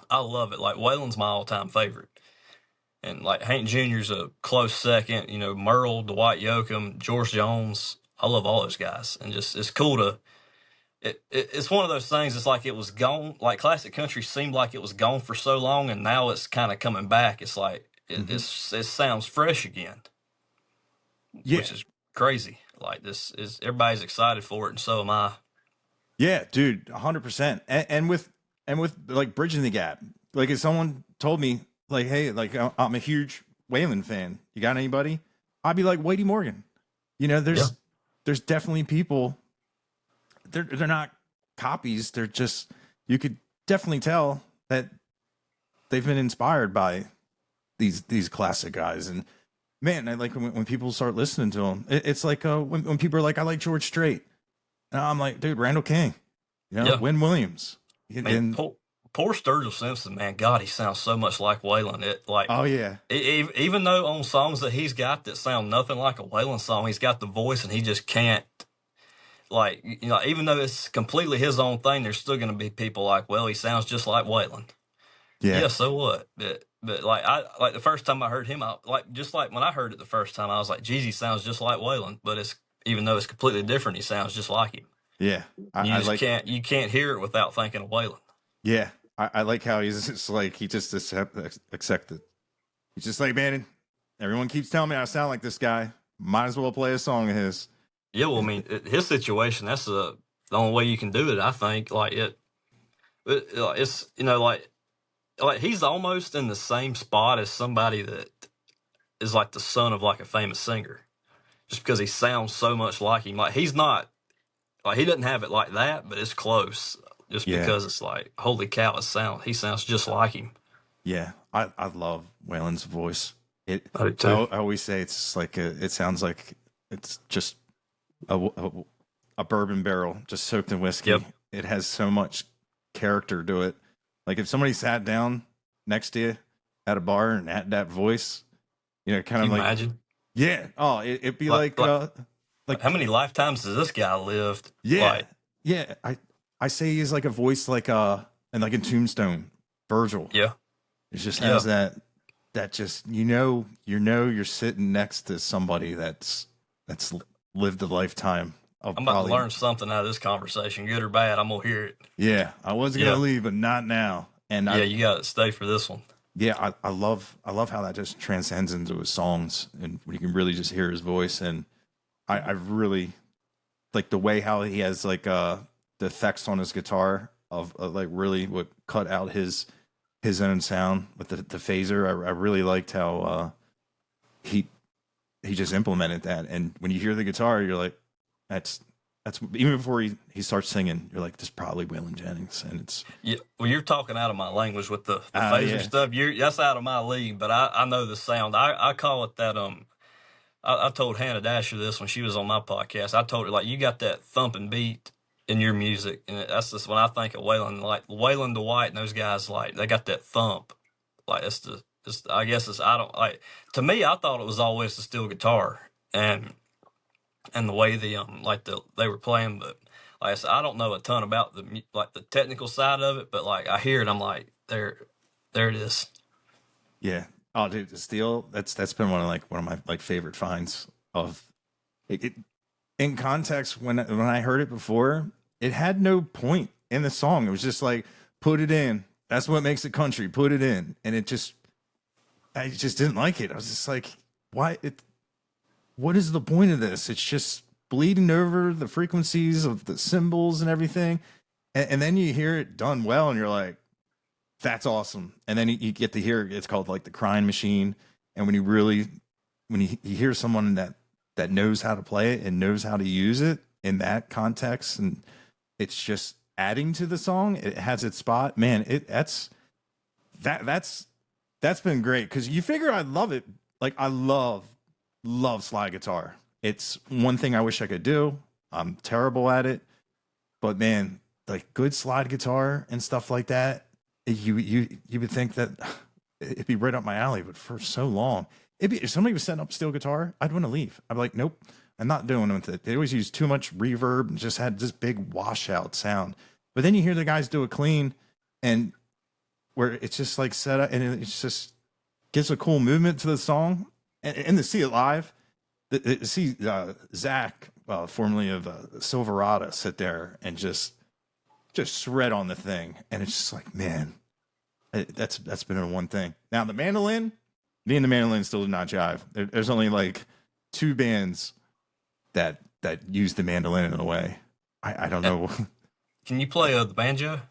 I love it. Like, Waylon's my all-time favorite. And like Hank Jr.'s a close second. Merle, Dwight Yoakam, George Jones. I love all those guys, and just it's cool to. It's one of those things. It's like it was gone. Like classic country seemed like it was gone for so long, and now it's kind of coming back. It's like Hmm. it sounds fresh again, Yeah. which is crazy. Like this is everybody's excited for it, and so am I. Yeah, dude, 100%. And with like bridging the gap, like if someone told me like, hey, like I'm a huge Waylon fan, you got anybody? I'd be like Wadey Morgan. Yeah, There's definitely people. They're not copies. They're just, you could definitely tell that they've been inspired by these classic guys. And man, I like when people start listening to them. It's like when people are like, I like George Strait. And I'm like, dude, Randall King, yeah. Win Williams. I mean, And poor Sturgill Simpson, man. God, he sounds so much like Waylon. It like oh yeah, even though on songs that he's got that sound nothing like a Waylon song, he's got the voice and he just can't. Like, even though it's completely his own thing, there's still going to be people like, well, he sounds just like Waylon. yeah, Yeah, so what? But like I like the first time I heard him, just like when I heard it the first time, I was like, Jeezy sounds just like Waylon. But it's even though it's completely different, he sounds just like him. yeah. You I just like, can't hear it without thinking of Waylon. yeah. I like how he's just like, he just accepted. He's just like, man, everyone keeps telling me I sound like this guy. Might as well play a song of his. Yeah, well, I mean, his situation, that's the only way you can do it. I think like it's like he's almost in the same spot as somebody that is like the son of like a famous singer, just because he sounds so much like him. Like he's not like he doesn't have it like that, but it's close. Just Yeah, because it's like, holy cow, he sounds just like him. yeah. I love Waylon's voice. I do too. I always say it's just like it sounds like it's just a bourbon barrel just soaked in whiskey. Yep. It has so much character to it. Like if somebody sat down next to you at a bar and had that voice, kind Can of you like, imagine? yeah. Oh, it'd be like How many lifetimes has this guy lived? yeah, Like, yeah. I say he's like a voice like and like in Tombstone, Virgil. yeah, It just yeah. has that just you're sitting next to somebody that's lived a lifetime of I'm about probably. to learn something out of this conversation, good or bad. I'm gonna hear it. Yeah, I was gonna Yeah, leave, but not now. And yeah. You got to stay for this one. yeah, I love how that just transcends into his songs, and you can really just hear his voice. And I really like the way how he has like the effects on his guitar of like really what cut out his own sound with the phaser. I really liked how he just implemented that. And when you hear the guitar, you're like, that's even before he starts singing, you're like, this is probably Waylon Jennings, and it's Yeah, well, you're talking out of my language with the phaser yeah, stuff. That's out of my league, but I know the sound. I call it that. I told Hannah Dasher this when she was on my podcast. I told her like you got that thumping beat in your music, and that's just when I think of Waylon, like Waylon Dwight and those guys, like they got that thump. Like I guess it's I don't like to me. I thought it was always the steel guitar and the way they were playing, but like I said, I don't know a ton about the technical side of it, but like I hear it, I'm like there it is. yeah. Oh, dude, the steel. That's been one of my like favorite finds of it. In context, when I heard it before, it had no point in the song. It was just like put it in. That's what makes it country. Put it in, and I just didn't like it. I was just like, why? What is the point of this? It's just bleeding over the frequencies of the cymbals and everything, and then you hear it done well, and you're like, that's awesome. And then you get to hear it's called like the crying machine. And when you hear someone that knows how to play it and knows how to use it in that context, and it's just adding to the song. It has its spot, man. That's been great because you figure I love it. Like I love slide guitar. It's one thing I wish I could do. I'm terrible at it, but man, like good slide guitar and stuff like that, you would think that it'd be right up my alley. But for so long, if somebody was setting up steel guitar, I'd want to leave. I'd be like, nope, I'm not doing with it. They always use too much reverb and just had this big washout sound. But then you hear the guys do it clean, and where it's just like set up, and it's just gives a cool movement to the song. And to see it live, to see Zach, formerly of Silverado, sit there and just shred on the thing, and it's just like, man, that's been a one thing. Now the mandolin, me and the mandolin still do not jive. There's only like two bands that use the mandolin in a way. I don't know. Can you play the banjo?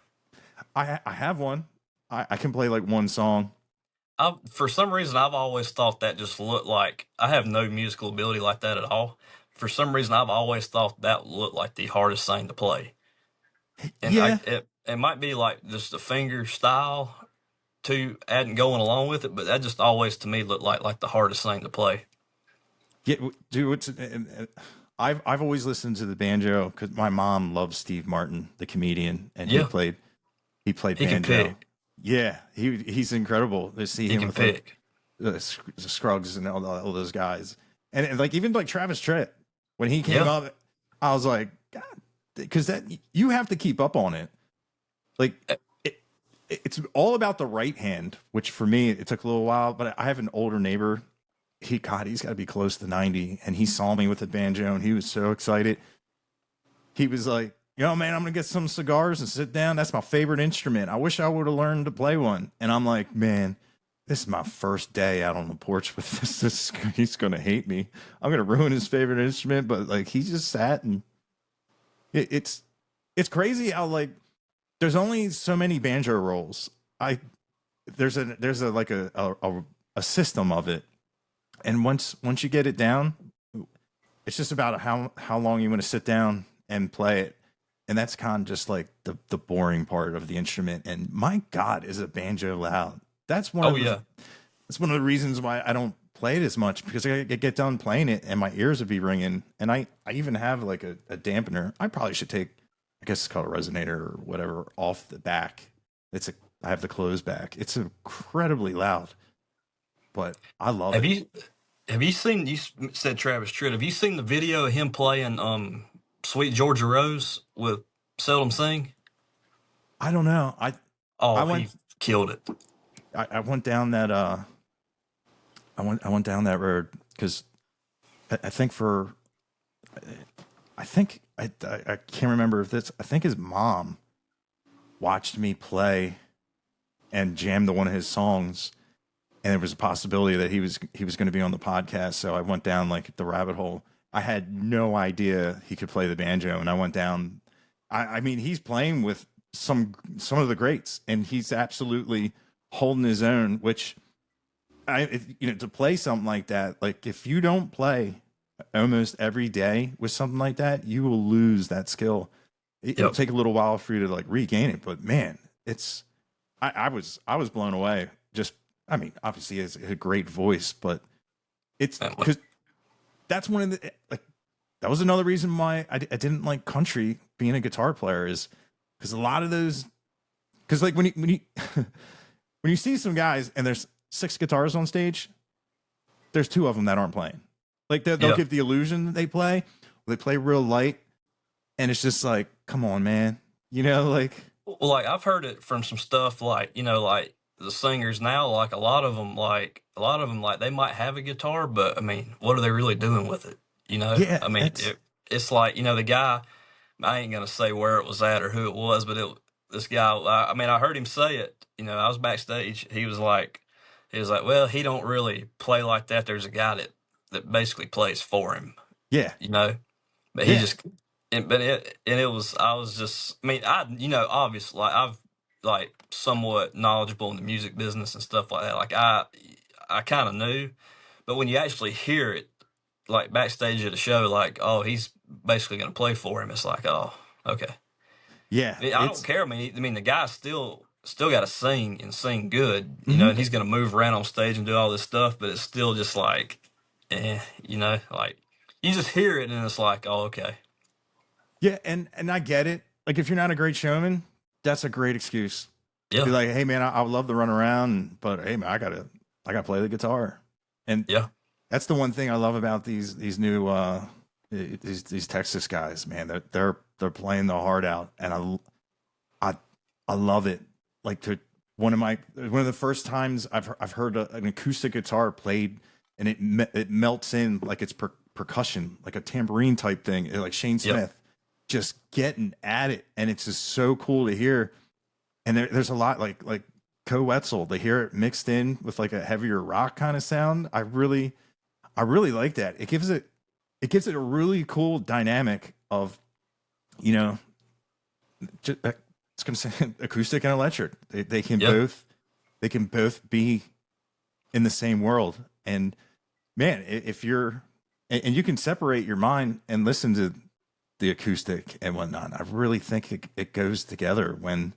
I have one. I can play like one song. For some reason, I've always thought that just looked like I have no musical ability like that at all. For some reason, I've always thought that looked like the hardest thing to play. And Yeah, it might be like just the finger style to add and going along with it, but that just always to me looked like the hardest thing to play. yeah, dude. I've always listened to the banjo because my mom loves Steve Martin, the comedian, and Yeah, he played he can banjo. pick. Yeah, he's incredible to see He him can with like pick. the Scruggs and all those guys, and like even like Travis Tritt when he came Yeah. up, I was like, God, because that you have to keep up on it. Like it's all about the right hand, which for me it took a little while. But I have an older neighbor. He's got to be close to 90, and he saw me with the banjo, and he was so excited. He was like, "Yo, man, I'm gonna get some cigars and sit down. That's my favorite instrument. I wish I would have learned to play one." And I'm like, "Man, this is my first day out on the porch with this. He's gonna hate me. I'm gonna ruin his favorite instrument." But like, he just sat, and it's crazy how like there's only so many banjo rolls. There's a like a system of it, and once you get it down, it's just about how long you want to sit down and play it. And that's kind of just like the boring part of the instrument. And my God, is a banjo loud? That's one Oh of the, yeah. that's one of the reasons why I don't play it as much, because I get done playing it and my ears would be ringing. And I even have like a dampener. I probably should take, I guess it's called a resonator or whatever, off the back. I have the closed back. It's incredibly loud, but I love Have it. you seen, said Travis Tritt, have you seen the video of him playing Sweet Georgia Rose with Seldom Sing? I don't know. I Oh, went he killed it. I went down that I went down that road because I think I can't remember if this. I think his mom watched me play and jammed to one of his songs, and there was a possibility that he was going to be on the podcast. So I went down like the rabbit hole. I had no idea he could play the banjo, and I went down. I mean, he's playing with some of the greats, and he's absolutely holding his own. Which to play something like that, like if you don't play almost every day with something like that, you will lose that skill. It'll Yep. take a little while for you to like regain it, but man, I was blown away. Just, I mean, obviously he has a great voice, but it's because that's one of the like that was another reason why I didn't like country being a guitar player, is because a lot of those, because like when you when you see some guys and there's 6 guitars on stage, there's 2 of them that aren't playing. Like they'll Yeah. give the illusion that they play real light, and it's just like, come on, man, like Well, like I've heard it from some stuff like, like the singers now, like a lot of them like they might have a guitar, but I mean, what are they really doing with it? yeah, I mean, it's like, the guy, I ain't gonna say where it was at or who it was, but this guy, I mean, I heard him say it, I was backstage. He was like, well, he don't really play like that. There's a guy that basically plays for him, yeah, but he yeah, just, it was, I was just, I mean, obviously, like I've like somewhat knowledgeable in the music business and stuff like that. Like I kind of knew, but when you actually hear it, like backstage at a show, like, oh, he's basically going to play for him. It's like, oh, okay. Yeah, I don't care. I mean, the guy's still got to sing and sing good, mhm. and he's going to move around on stage and do all this stuff, but it's still just like, like you just hear it and it's like, oh, okay. Yeah, and I get it. Like if you're not a great showman, that's a great excuse to be Yeah, like, hey man, I would love to run around, but hey man, I gotta play the guitar. And yeah, that's the one thing I love about these new these Texas guys, man. They're playing the heart out, and I I love it. Like to one of the first times I've heard an acoustic guitar played, and it melts in like it's percussion, like a tambourine type thing, like Shane yep, Smith, just getting at it, and it's just so cool to hear. And there's a lot like Co Wetzel, to hear it mixed in with like a heavier rock kind of sound. I really like that. It gives it a really cool dynamic of, you know, just, it's gonna say acoustic and electric. They can yep. both be in the same world. And man, if you're and you can separate your mind and listen to the acoustic and whatnot. I really think it goes together when,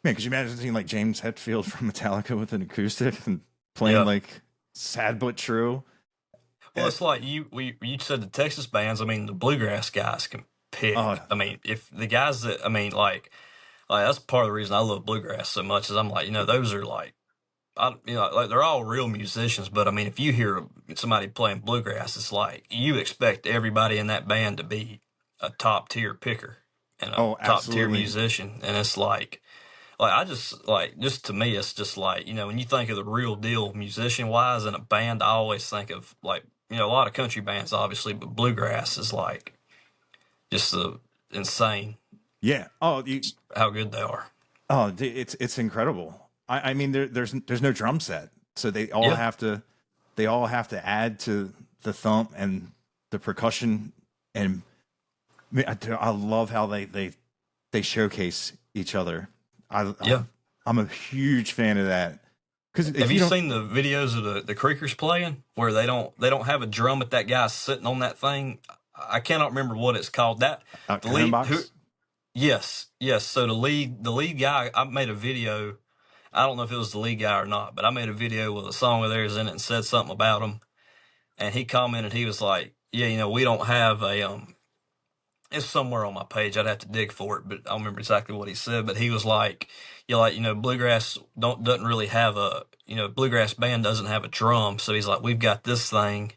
man, could you imagine seeing like James Hetfield from Metallica with an acoustic and playing Yeah. like Sad But True? Well, it's like you said the Texas bands. I mean, the bluegrass guys can Oh, pick. I mean, if the guys that I mean, like that's part of the reason I love bluegrass so much is I'm like, those are like, like they're all real musicians. But I mean, if you hear somebody playing bluegrass, it's like you expect everybody in that band to be a top tier picker and a oh, top tier absolutely. musician, and it's like I just to me, it's just like when you think of the real deal musician wise in a band, I always think of like a lot of country bands, obviously, but bluegrass is like just insane Yeah. how good they are. It's incredible. I mean, there's no drum set, so Yeah, they all have to add to the thump and the percussion. And I love how they showcase each other. yeah. I'm a huge fan of that, because if Have you you don't, seen the videos of the Creekers playing where they don't have a drum, but that guy's sitting on that thing? I cannot remember what it's called. That the Cajon lead who box. yes, yes. So the lead guy, I made a video. I don't know if it was the lead guy or not, but I made a video with a song of theirs in it and said something about him. And he commented, he was like, "Yeah, we don't have a It's somewhere on my page. I'd have to dig for it, but I don't remember exactly what he said. But he was like, bluegrass doesn't really have bluegrass band doesn't have a drum. So he's like, we've got this thing.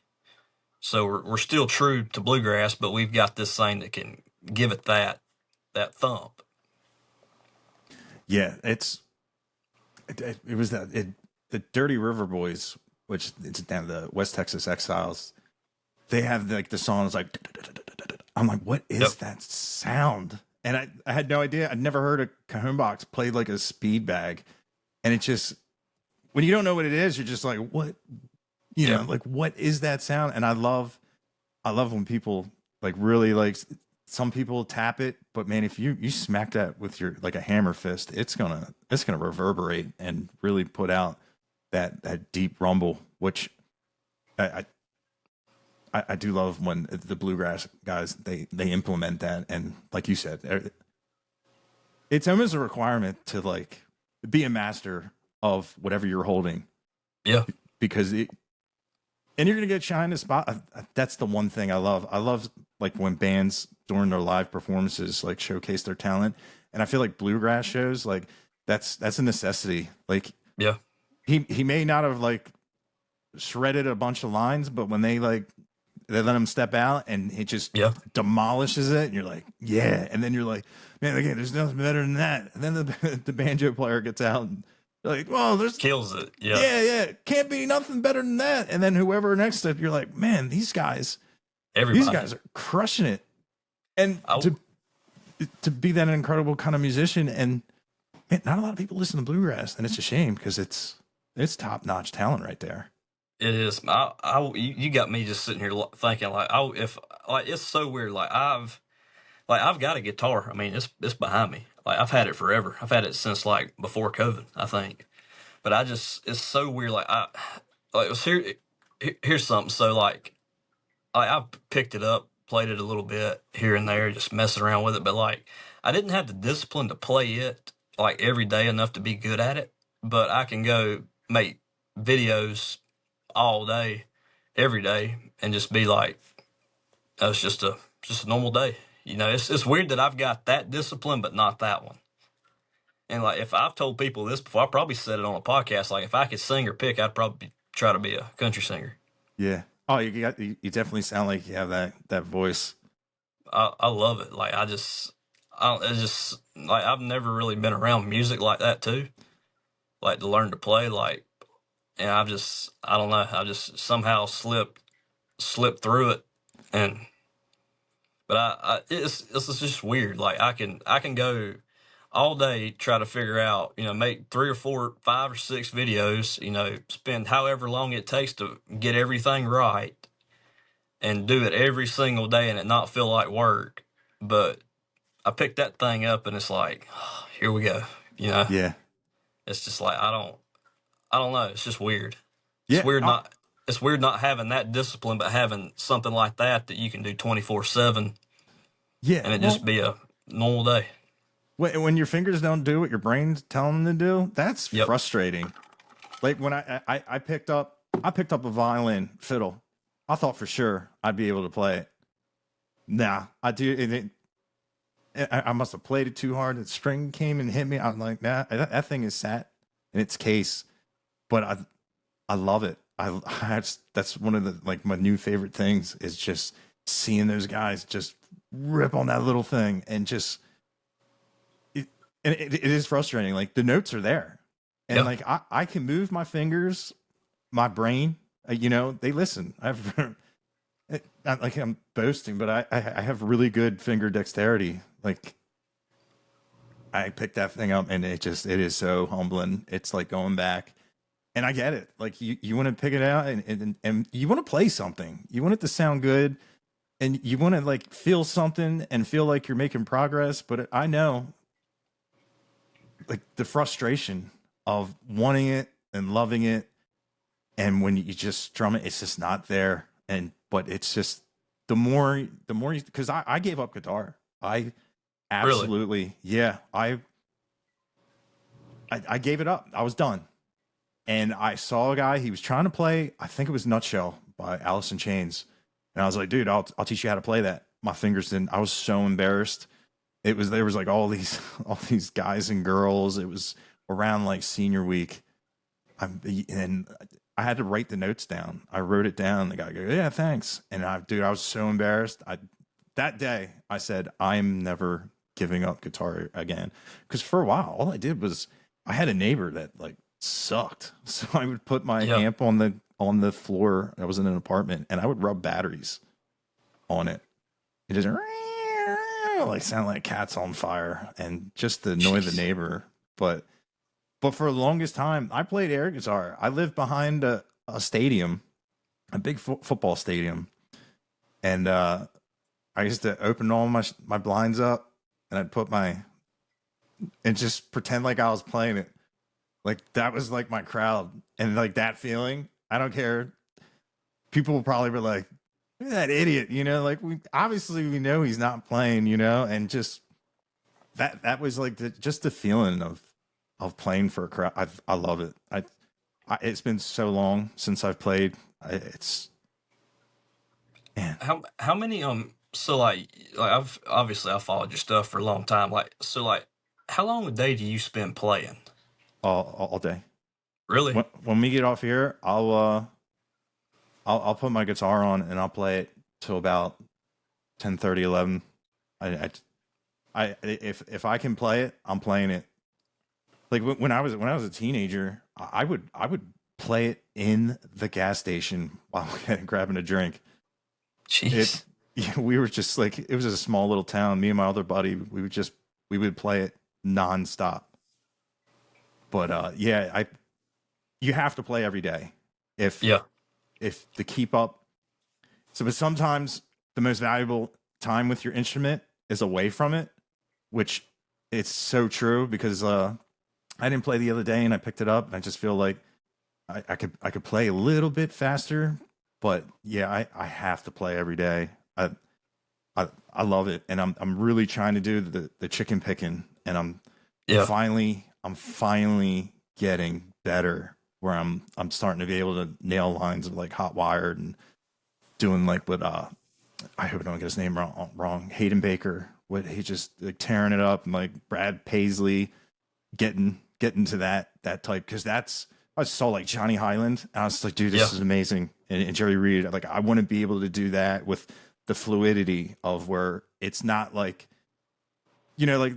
So we're still true to bluegrass, but we've got this thing that can give it that thump." Yeah, it was the Dirty River Boys, which it's down the West Texas Exiles. They have like the songs like, I'm like, what Yep. is that sound? And I had no idea. I'd never heard a cajon box played like a speed bag. And it just, when you don't know what it is, you're just like, what, Yeah. like, what is that sound? And I love when people like really like, some people tap it, but man, if you smack that with your like a hammer fist, it's gonna reverberate and really put out that deep rumble, which I I do love when the bluegrass guys they implement that, and like you said, it's almost a requirement to like be a master of whatever you're holding, Yeah. because and you're gonna get shined a spot. That's the one thing I love. I love like when bands during their live performances like showcase their talent, and I feel like bluegrass shows like that's a necessity. Like Yeah. he may not have like shredded a bunch of lines, but when they let him step out and it just Yeah. demolishes it, and you're like, yeah. And then you're like, man, again, there's nothing better than that. And then the banjo player gets out and you're like, well, there's Kills it. Yeah. yeah, can't be nothing better than that. And then whoever next to it, you're like, man, these guys Everybody. are crushing it. And I, to be that incredible kind of musician, and man, not a lot of people listen to bluegrass, and it's a shame because it's top notch talent right there. It is. You got me just sitting here thinking like, if like it's so weird. I've got a guitar. I mean, it's behind me. Like I've had it forever. I've had it since like before COVID, I think. But it's so weird. It was here's something. So like, I've picked it up played it a little bit here and there, just messing around with it. But like, I didn't have the discipline to play it like every day enough to be good at it. But I can go make videos all day, every day, and just be like, oh, it's just a normal day. You know, it's weird that I've got that discipline, but not that one. And like, if I've told people this before, I probably said it on a podcast. Like, if I could sing or pick, I'd probably try to be a country singer. Yeah. Oh, you definitely sound like you have that voice. I love it. Like, it's just like I've never really been around music like that too. Like to learn to play, like, and I don't know, I just somehow slipped through it, and but it's just weird. Like I can go all day try to figure out, make 3 or 4, 5 or 6 videos, spend however long it takes to get everything right and do it every single day and it not feel like work. But I picked that thing up and it's like, oh, here we go. Yeah. It's just like I don't know. It's just weird. It's Yeah. weird not it's weird not having that discipline, but having something like that you can do 24/7 Yeah. and it Well, just be a normal day. when your fingers don't do what your brain's telling them to do, that's Yep. frustrating. Like when I picked up a violin fiddle, I thought for sure I'd be able to play it. Nah, I do. I must have played it too hard. The string came and hit me. I'm like, nah, that thing is sat in its case. But I love it. That's one of the like my new favorite things is just seeing those guys just rip on that little thing and just it is frustrating. Like the notes are there, and Yep. like I can move my fingers, my brain. They listen. Not like I'm boasting, but I have really good finger dexterity. Like I picked that thing up and it is so humbling. It's like going back and I get it. Like you want to pick it out and you want to play something. You want it to sound good and you want to like feel something and feel like you're making progress. But I know like the frustration of wanting it and loving it. And when you just strum it, it's just not there. But it's just the more because I gave up guitar. I absolutely, yeah. I gave it up. I was done. And I saw a guy, he was trying to play, I think it was Nutshell by Alice in Chains. And I was like, dude, I'll teach you how to play that. My fingers didn't, I was so embarrassed. There was like all these guys and girls. It was around like senior week. And I had to write the notes down. I wrote it down. The guy goes, yeah, thanks. And I was so embarrassed. That day I said, I'm never giving up guitar again. Cause for a while, all I did was I had a neighbor that like sucked. So I would put my amp on the floor. I was in an apartment and I would rub batteries on it. It just like sound like cats on fire and just to annoy the neighbor. But for the longest time, I played air guitar. I lived behind a stadium, a big football stadium. And I used to open all my blinds up and I'd put and just pretend like I was playing it. Like that was like my crowd. And like that feeling, I don't care. People will probably be like, look at that idiot, like we know he's not playing, and just that was like just the feeling of playing for a crowd. I love it. It's been so long since I've played. It's man. How many so like I've followed your stuff for a long time. Like so like how long a day do you spend playing? All day. Really? When we get off here, I'll put my guitar on and I'll play it till about 10:30, 11. If I can play it, I'm playing it. Like when I was a teenager, I would play it in the gas station while grabbing a drink. Jeez. We were just like, it was a small little town. Me and my other buddy, we would play it nonstop. But you have to play every day if to keep up. But sometimes the most valuable time with your instrument is away from it, which it's so true because I didn't play the other day and I picked it up and I just feel like I could play a little bit faster, but yeah, I have to play every day. I love it, and I'm really trying to do the chicken picking, and Yeah. I'm finally getting better where I'm starting to be able to nail lines of like hot wired and doing like what I hope I don't get his name wrong, Hayden Baker, what he just like tearing it up, and like Brad Paisley getting to that type, because that's I saw like Johnny Highland and I was like, dude, Yeah. this is amazing. And Jerry Reed, like I want to be able to do that with the fluidity of where it's not like, like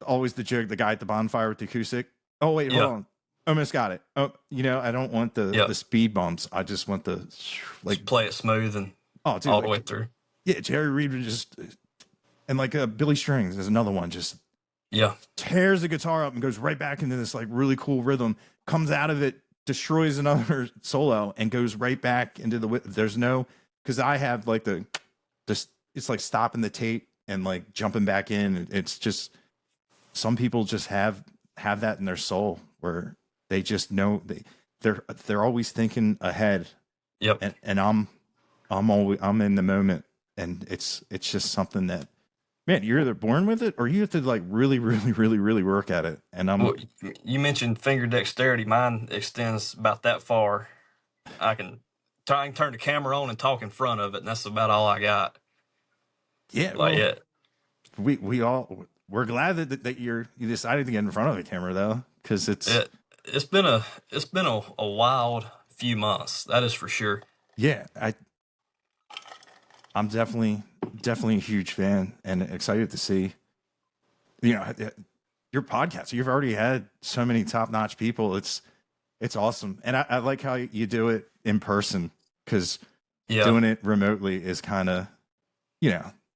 always the joke, the guy at the bonfire with the acoustic. Oh wait, hold Yeah. on. Almost got it. Oh, I don't want Yeah. the speed bumps. I just want the like Just play it smooth and oh dude, all the like, way through. yeah, Jerry Reed would just and like Billy Strings is another one, just Yeah. tears the guitar up and goes right back into this like really cool rhythm, comes out of it, destroys another solo, and goes right back into there's no, because I have like this it's like stopping the tape and like jumping back in. It's just some people just have that in their soul where they just know they're always thinking ahead. Yep. And I'm in the moment, and it's just something that, man, you're either born with it or you have to like really, really, really, really work at it. And Well, you mentioned finger dexterity. Mine extends about that far. I can turn the camera on and talk in front of it, and that's about all I got. yeah, Like, well, yeah, we're glad that you decided to get in front of the camera though, because it's been a wild few months. That is for sure. yeah, I'm definitely a huge fan and excited to see, your podcast. You've already had so many top notch people. It's awesome, and I like how you do it in person, because Yeah. doing it remotely is kind of,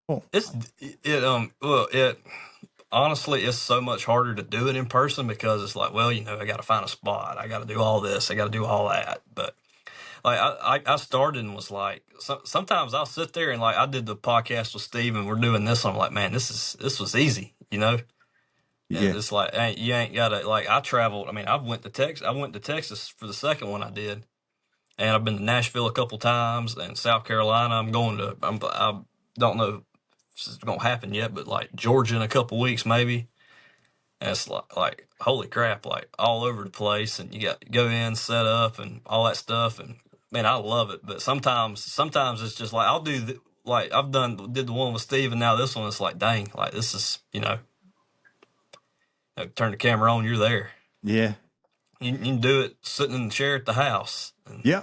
well, It honestly, it's so much harder to do it in person because it's like, well, I got to find a spot. I got to do all this. I got to do all that. But like I started and was like, sometimes I'll sit there and like I did the podcast with Steve and we're doing this. And I'm like, man, this was easy, And yeah, it's like, hey, you ain't got to like. I traveled. I mean, I went to Texas. I went to Texas for the second one I did, and I've been to Nashville a couple times and South Carolina. I'm going to. I don't know if it's gonna happen yet, but like Georgia in a couple weeks maybe. And it's like holy crap, like all over the place, and you got to go in, set up, and all that stuff. And man, I love it. But sometimes it's just like I'll do like I've did the one with Steve, and now this one it's like dang, like this is turn the camera on, you're there. yeah, You can do it sitting in the chair at the house. yeah,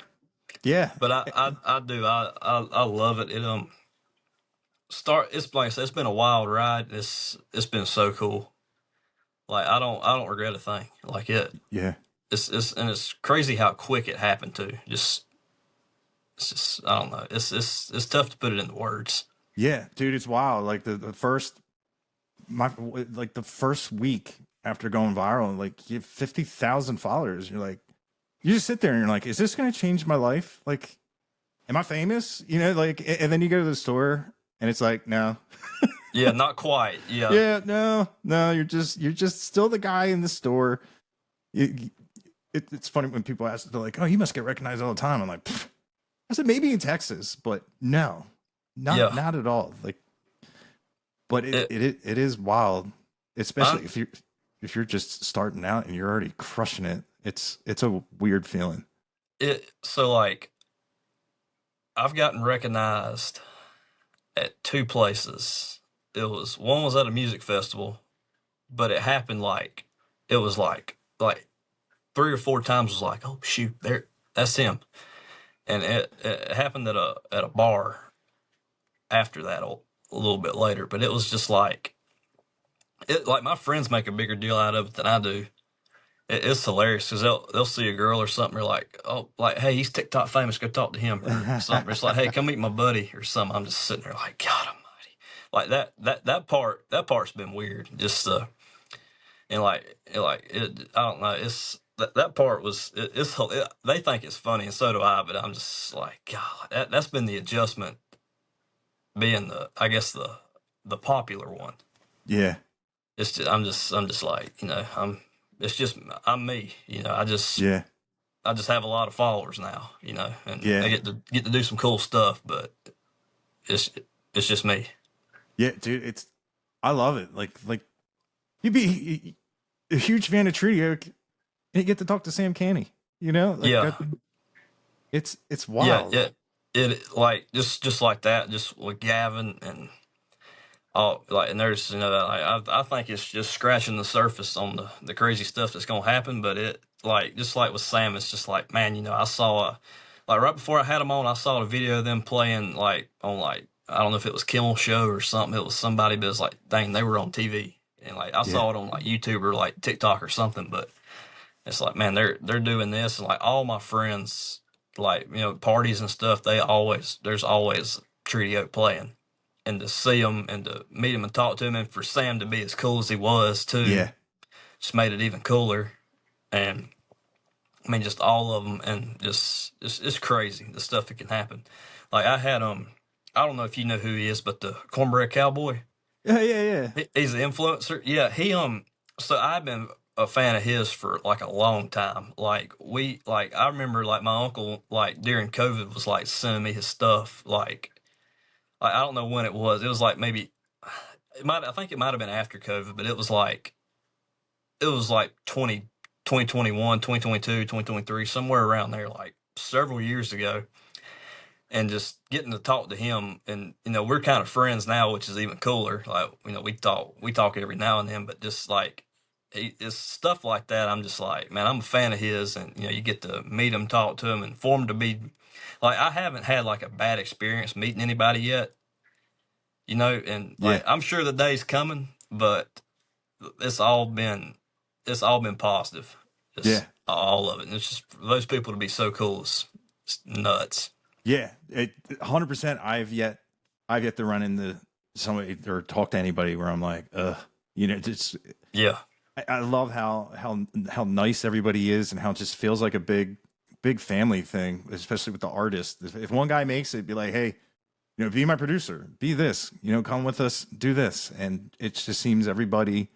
yeah. But I do I love it. It's like I said, it's been a wild ride. It's been so cool. Like I don't regret a thing. Like Yeah. It's crazy how quick it happened too. It's just I don't know. It's tough to put it into words. Yeah, dude, it's wild. Like the first the first week after going viral, like you have 50,000 followers. You're like, you just sit there and you're like, is this going to change my life? Like, am I famous? Like, and then you go to the store and it's like, no. Yeah, not quite. Yeah. Yeah, no, you're just still the guy in the store. It's funny when people ask, they're like, oh, you must get recognized all the time. I'm like, pfft. I said, maybe in Texas, but no, not at all. Like, but it is wild, especially if you're just starting out and you're already crushing it. It's a weird feeling. So like I've gotten recognized at two places. One was at a music festival, but it happened like it was like 3 or 4 times was like, oh shoot, that's him. And it happened at a bar after that a little bit later, but it was just like my friends make a bigger deal out of it than I do. It's hilarious because they'll see a girl or something. They're like, oh, like, hey, he's TikTok famous. Go talk to him or something. It's like, hey, come meet my buddy or something. I'm just sitting there like, God Almighty, like that part's been weird. Just and like it, I don't know. It's that part was they think it's funny and so do I. But I'm just like, God, that's been the adjustment. Being I guess the popular one. Yeah. It's just, I'm just like, it's just, I'm me, I just have a lot of followers now, and I get to do some cool stuff, but it's just me. Yeah, dude, I love it. Like you'd be a huge fan of Trio, and you get to talk to Sam Canny. You know, like Yeah, that. It's yeah, wild. it like just like that, just with Gavin and all like, and there's I think it's just scratching the surface on the crazy stuff that's gonna happen. But it like just like with Sam, it's just like, man, I saw like right before I had them on, I saw a video of them playing like on like, I don't know if it was Kimmel Show or something. It was somebody, but it's like, dang, they were on TV, and like I Yeah, saw it on like YouTube or like TikTok or something. But it's like, man, they're doing this, and like all my friends, like parties and stuff, there's always Trio playing, and to see them and to meet him and talk to him, and for Sam to be as cool as he was too, yeah, just made it even cooler. And I mean, just all of them, and just it's crazy the stuff that can happen. Like I had I don't know if you know who he is, but the Cornbread Cowboy. yeah, yeah, yeah. He's an influencer. Yeah, he So I've been a fan of his for like a long time. Like I remember like my uncle like during COVID was like sending me his stuff. Like I don't know when it was. It was like maybe I think it might have been after COVID, but it was like 2021, 2022, 2023, somewhere around there, like several years ago. And just getting to talk to him, and we're kind of friends now, which is even cooler. Like we talk every now and then, but just like it's stuff like that. I'm just like, man, I'm a fan of his, and you get to meet him, talk to him, and for him to be like, I haven't had like a bad experience meeting anybody yet, and Yeah. like I'm sure the day's coming, but it's all been it's all been positive, Yeah. just all of it. And it's just for those people to be so cool. It's nuts. Yeah, 100%. I've yet to run into somebody or talk to anybody where I'm like, just Yeah, I love how nice everybody is and how it just feels like a big family thing, especially with the artist. If one guy makes it, be like, hey, be my producer, be this, come with us, do this, and it just seems everybody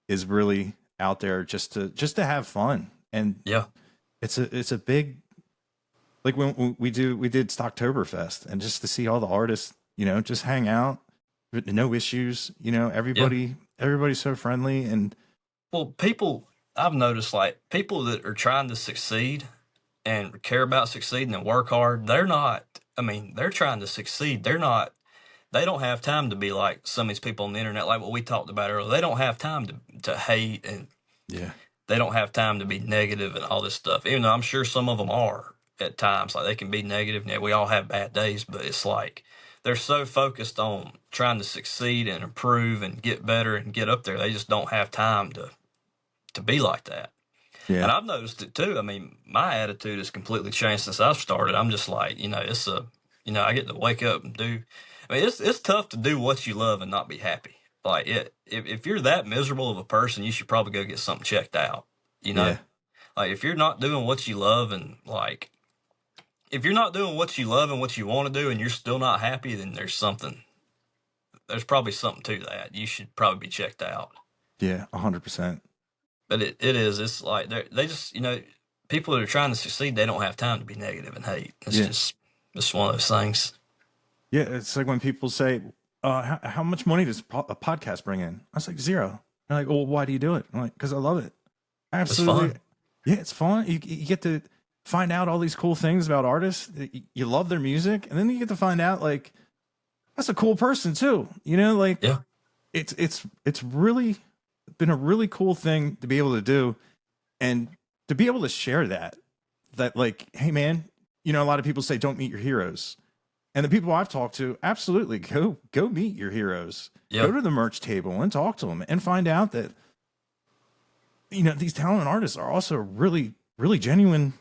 is really out there just to have fun, and yeah. it's a big, like when we did Stocktoberfest, and just to see all the artists, just hang out, no issues, Yeah. everybody's so friendly, and Well, I've noticed like people that are trying to succeed and care about succeeding and work hard, they're not, I mean, they're trying to succeed. They don't have time to be like some of these people on the internet, like what we talked about earlier. They don't have time to hate, and yeah, they don't have time to be negative and all this stuff. Even though I'm sure some of them are at times, like they can be negative. Yeah, we all have bad days, but it's like they're so focused on trying to succeed and improve and get better and get up there. They just don't have time to be like that. And yeah, I've noticed it too. I mean, my attitude has completely changed since I've started. I'm just like, I get to wake up and do. I mean, it's tough to do what you love and not be happy. Like if you're that miserable of a person, you should probably go get something checked out. You know, yeah, like if you're not doing what you love, and like if you're not doing what you love and what you want to do, and you're still not happy, then there's probably something to that. You should probably be checked out. yeah, 100%. But it's like they just, people that are trying to succeed, they don't have time to be negative and hate. It's Yeah, just one of those things. yeah. It's like when people say, how much money does a podcast bring in? I was like, zero. They're like, well, why do you do it? I'm like, because I love it. It's Absolutely. fun. Yeah, it's fun. You get to find out all these cool things about artists. You love their music, and then you get to find out like that's a cool person too. Like Yeah. it's really been a really cool thing to be able to do, and to be able to share that like, hey man, a lot of people say don't meet your heroes, and the people I've talked to, absolutely go meet your heroes. Yeah. Go to the merch table and talk to them and find out that these talented artists are also really really genuine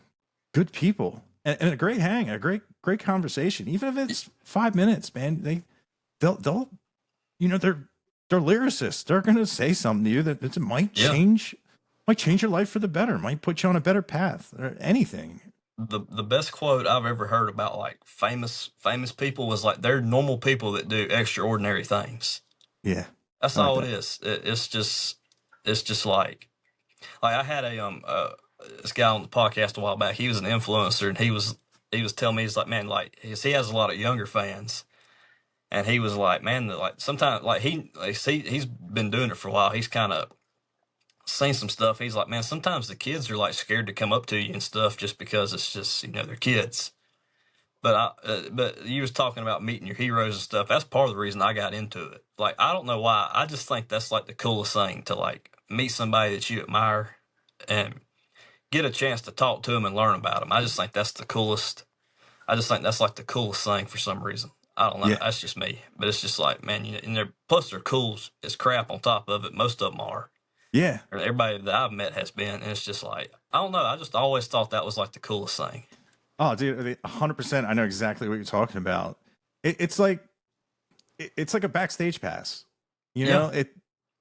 good people, and a great hang, a great conversation, even if it's 5 minutes, man. They'll they're lyricists. They're gonna say something to you that Yeah. might change your life for the better, might put you on a better path, or anything. The best quote I've ever heard about like famous people was like, they're normal people that do extraordinary things. Yeah, That's I like all it that. is. It's just like I had this guy on the podcast a while back. He was an influencer, and he was telling me, he's like, man, like he has a lot of younger fans, and he was like, man, like sometimes like he's been doing it for a while. He's kind of seen some stuff. He's like, man, sometimes the kids are like scared to come up to you and stuff just because it's just they're kids. But you was talking about meeting your heroes and stuff. That's part of the reason I got into it. Like, I don't know why. I just think that's like the coolest thing to like meet somebody that you admire and get a chance to talk to them and learn about them. I just think that's the coolest. I just think that's like the coolest thing for some reason. I don't know. Yeah. That's just me. But it's just like, man, and they're plus they're cool as crap on top of it. Most of them are. Yeah. Everybody that I've met has been, and it's just like, I don't know. I just always thought that was like the coolest thing. Oh, dude, 100%. I know exactly what you're talking about. It's like it's like a backstage pass. You know,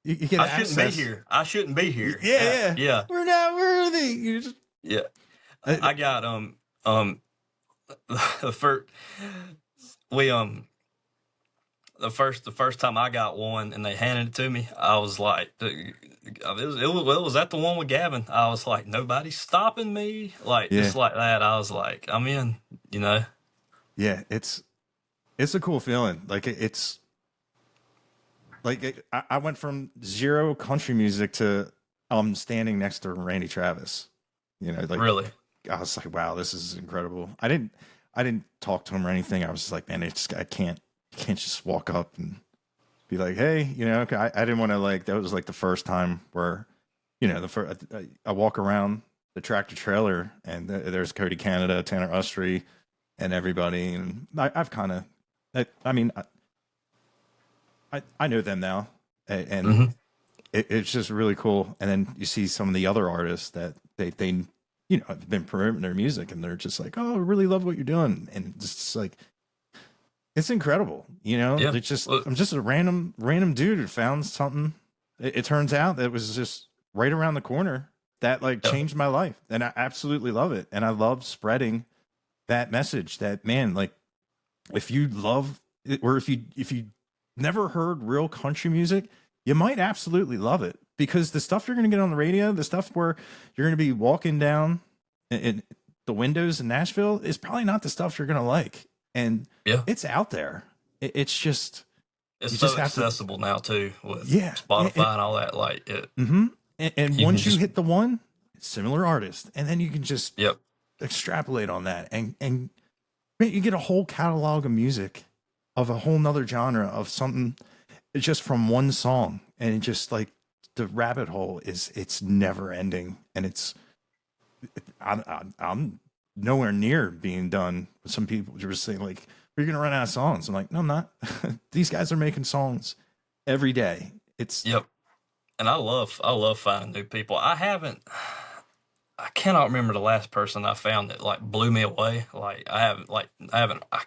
you get I access. shouldn't be here. I shouldn't be here. Yeah. We're not worthy. You just I got the first we the first time I got one and they handed it to me, I was like, it was that the one with Gavin. I was like, nobody's stopping me, like just like that. I was like, I'm in, Yeah, it's a cool feeling. Like it's like I went from zero country music to standing next to Randy Travis. Like really. I was like, wow, this is incredible. I didn't talk to him or anything. I was just like, man, I can't just walk up and be like, hey, I didn't want to like, that was like the first time where, I walk around the tractor trailer and there's Cody Canada, Tanner Ustry and everybody. And I've kind of, I know them now and it's just really cool. And then you see some of the other artists that they have been promoting their music and they're just like, oh, I really love what you're doing. And it's just like, it's incredible, It's just I'm just a random dude who found something. It turns out that it was just right around the corner that like changed my life, and I absolutely love it. And I love spreading that message. That man, like, if you love it, or if you never heard real country music, you might absolutely love it because the stuff you're going to get on the radio, the stuff where you're going to be walking down in the windows in Nashville, is probably not the stuff you're going to like. And it's out there. It's just so accessible now too with Spotify and all that. Like it. And once you hit the one similar artist, and then you can just extrapolate on that, and man, you get a whole catalog of music of a whole nother genre of something just from one song, and it just like the rabbit hole it's never ending, and I'm nowhere near being done. Some people just saying like, we're gonna run out of songs. I'm like, no, I'm not. These guys are making songs every day. It's and I love finding new people. I cannot remember the last person I found that like blew me away. Like I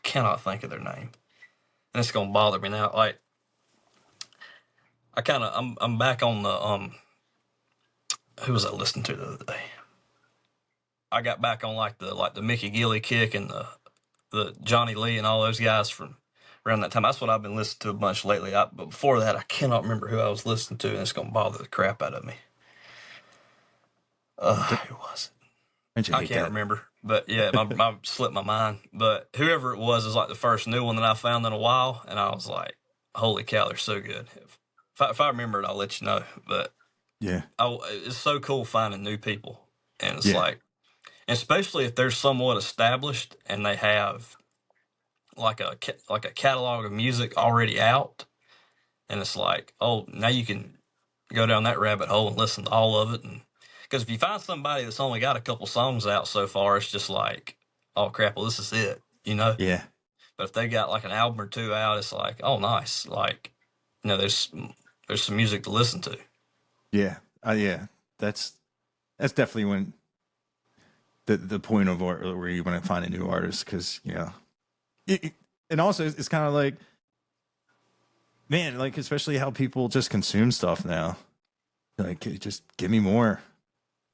cannot think of their name, and it's gonna bother me now. Like I'm back on the who was I listening to the other day? I got back on like the Mickey Gilley kick and the Johnny Lee and all those guys from around that time. That's what I've been listening to a bunch lately. But before that, I cannot remember who I was listening to, and it's going to bother the crap out of me. Who was it? I can't remember. But yeah, my slipped my mind. But whoever it was is like the first new one that I found in a while, and I was like, holy cow, they're so good. If I remember it, I'll let you know. But it's so cool finding new people, and it's like, especially if they're somewhat established and they have like a catalog of music already out, and it's like, oh, now you can go down that rabbit hole and listen to all of it. And because if you find somebody that's only got a couple songs out so far, it's just like, oh crap, well this is it, Yeah. But if they got like an album or two out, it's like, oh nice, like there's some music to listen to. Yeah, that's definitely when. The point of where you want to find a new artist, because and also it's kind of like, man, like especially how people just consume stuff now, like just give me more,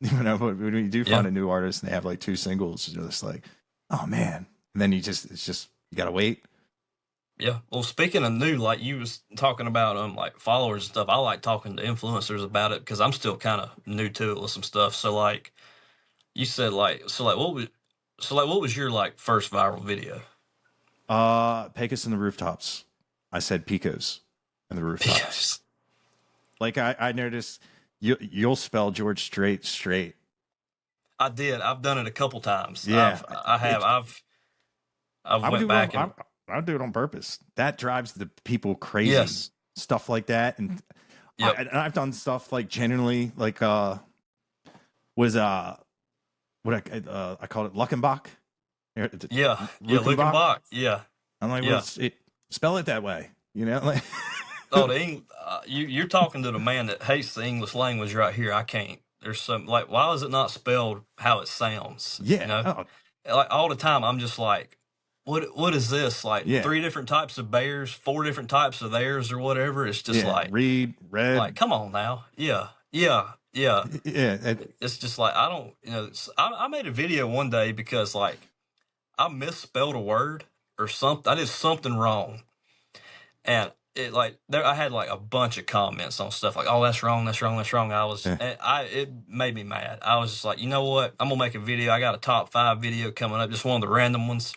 but when you do find a new artist and they have like 2 singles, you're just like, oh man, and then you gotta wait. Well, speaking of new, like you was talking about like followers and stuff, I like talking to influencers about it because I'm still kind of new to it with some stuff. So like you said, what was your like first viral video? Pecos and the Rooftops. I said Picos and the rooftops. Yes. Like I noticed you'll spell George Strait straight. I did. I've done it a couple times. Yeah, I've I would went do it back on, and I would do it on purpose. That drives the people crazy. yes. Stuff like that, and Yep. I've done stuff like genuinely like was what I called it Luckenbach. Yeah. Yeah. Luckenbach. Yeah. I'm like, Yeah. well, spell it that way, you know? Like, Oh, you're talking to the man that hates the English language right here. I can't. There's some like, why is it not spelled how it sounds? You yeah, know, like all the time, I'm just like, what is this? Like yeah, 3 different types of bears, 4 different types of theirs, or whatever. It's just yeah. like, Read, red, come on now. Yeah, yeah, yeah. yeah, It's just like I don't, I made a video one day because like I misspelled a word or something. I did something wrong, and it like there I had like a bunch of comments on stuff like, oh, that's wrong, that's wrong, that's wrong. It made me mad. I was just like, you know what? I'm gonna make a video. I got a top 5 video coming up, just one of the random ones.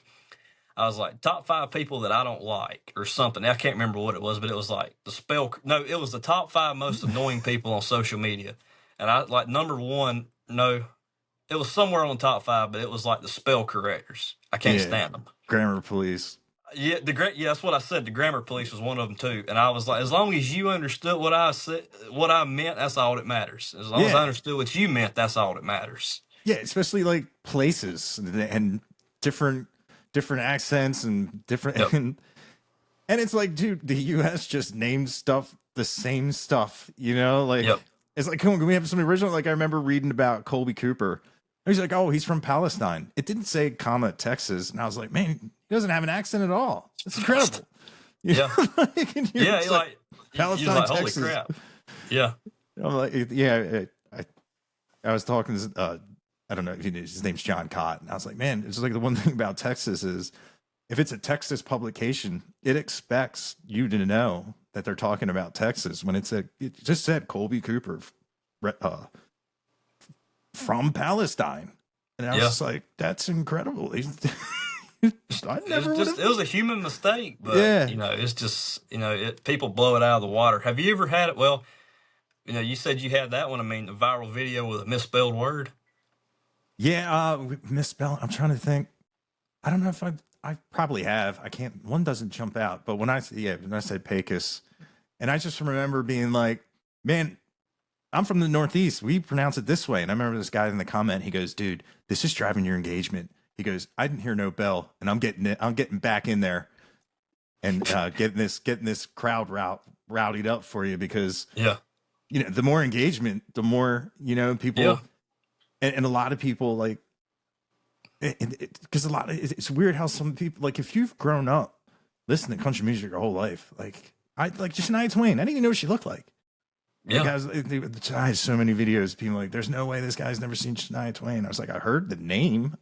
I was like, top 5 people that I don't like or something. I can't remember what it was, but it was like it was the top 5 most annoying people on social media. And I like number 1, no, it was somewhere on the top 5, but it was like the spell correctors. I can't stand them. Grammar police. Yeah, that's what I said. The grammar police was one of them too. And I was like, as long as you understood what I said, what I meant, that's all that matters. As long as I understood what you meant, that's all that matters. Yeah, especially like places and different accents and different and it's like, dude, the US just names stuff the same stuff, you know? Like it's like, come on, can we have some original? Like I remember reading about Colby Cooper. He's like, oh, he's from Palestine. It didn't say comma Texas. And I was like, man, he doesn't have an accent at all. It's incredible. Yeah. like Palestine, like, Texas. Holy crap. Yeah. I'm like, yeah, I was talking to I don't know, his name's John Cott. And I was like, man, it's like the one thing about Texas is if it's a Texas publication, it expects you to know that they're talking about Texas when it just said Colby Cooper from Palestine. And I was just like, that's incredible. It was a human mistake, but it's just, people blow it out of the water. Have you ever had it? Well, you said you had that one. I mean, a viral video with a misspelled word. Yeah, misspelled. I'm trying to think. I don't know if I probably have. I can't. One doesn't jump out. But when I said Pecos, and I just remember being like, man, I'm from the Northeast. We pronounce it this way. And I remember this guy in the comment. He goes, dude, this is driving your engagement. He goes, I didn't hear no bell, and I'm getting back in there, and getting this crowd rowdied up for you because the more engagement, the more people, and a lot of people like, because it's weird how some people like if you've grown up listening to country music your whole life, like I like just Shania Twain. I didn't even know what she looked like. Yeah, I had so many videos of people like, there's no way this guy's never seen Shania Twain. I was like, I heard the name.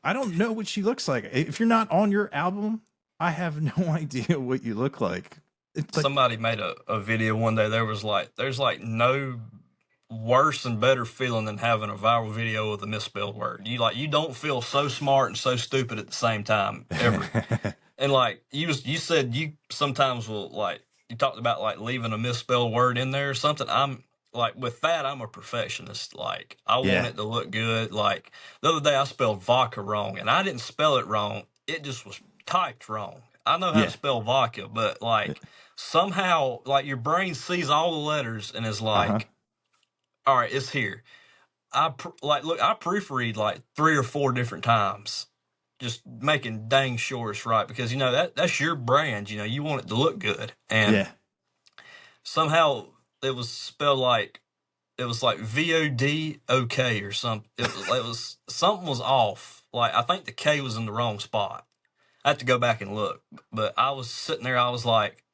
I don't know what she looks like. If you're not on your album, I have no idea what you look like. Somebody made a video one day. There's no worse and better feeling than having a viral video with a misspelled word. You don't feel so smart and so stupid at the same time ever. And like you said, you sometimes will like. You talked about like leaving a misspelled word in there or something. I'm like with that, I'm a perfectionist. Like I want it to look good. Like the other day I spelled vodka wrong and I didn't spell it wrong. It just was typed wrong. I know how to spell vodka, but like somehow like your brain sees all the letters and is like, all right, it's here. I proofread like 3 or 4 different times. Just making dang sure it's right because that's your brand. You want it to look good, and somehow it was spelled like it was like VODOK or something. It was something was off. Like I think the K was in the wrong spot. I have to go back and look, but I was sitting there. I was like,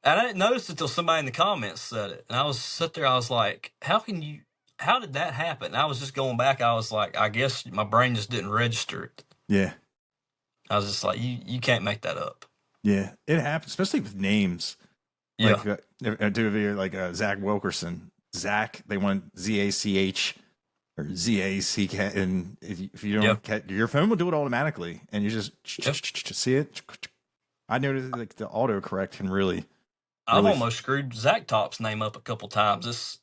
and I didn't notice it until somebody in the comments said it, and I was sitting there. I was like, how did that happen? And I was just going back. I was like, I guess my brain just didn't register it. Yeah. I was just like, you can't make that up. Yeah, it happens, especially with names. Yeah. Like, I do a video like Zach Wilkerson. Zach, they want ZACH or ZACK. And if you don't, your phone will do it automatically. And you just see it. I noticed like the autocorrect can really, I've really, almost screwed Zach Top's name up a couple times.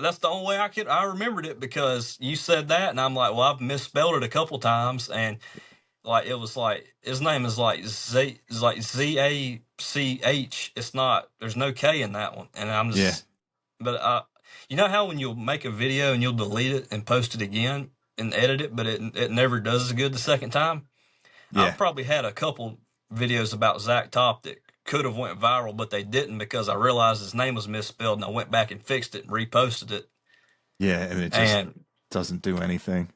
That's the only way I remembered it, because you said that, and I'm like, well, I've misspelled it a couple times, and like it was like his name is like Zach. It's not. There's no K in that one, and I'm yeah, just. But you know how when you'll make a video and you'll delete it and post it again and edit it, but it never does as good the second time. yeah, I've probably had a couple videos about Zach Top that could have went viral, but they didn't, because I realized his name was misspelled, and I went back and fixed it and reposted it. yeah, and it just And doesn't do anything.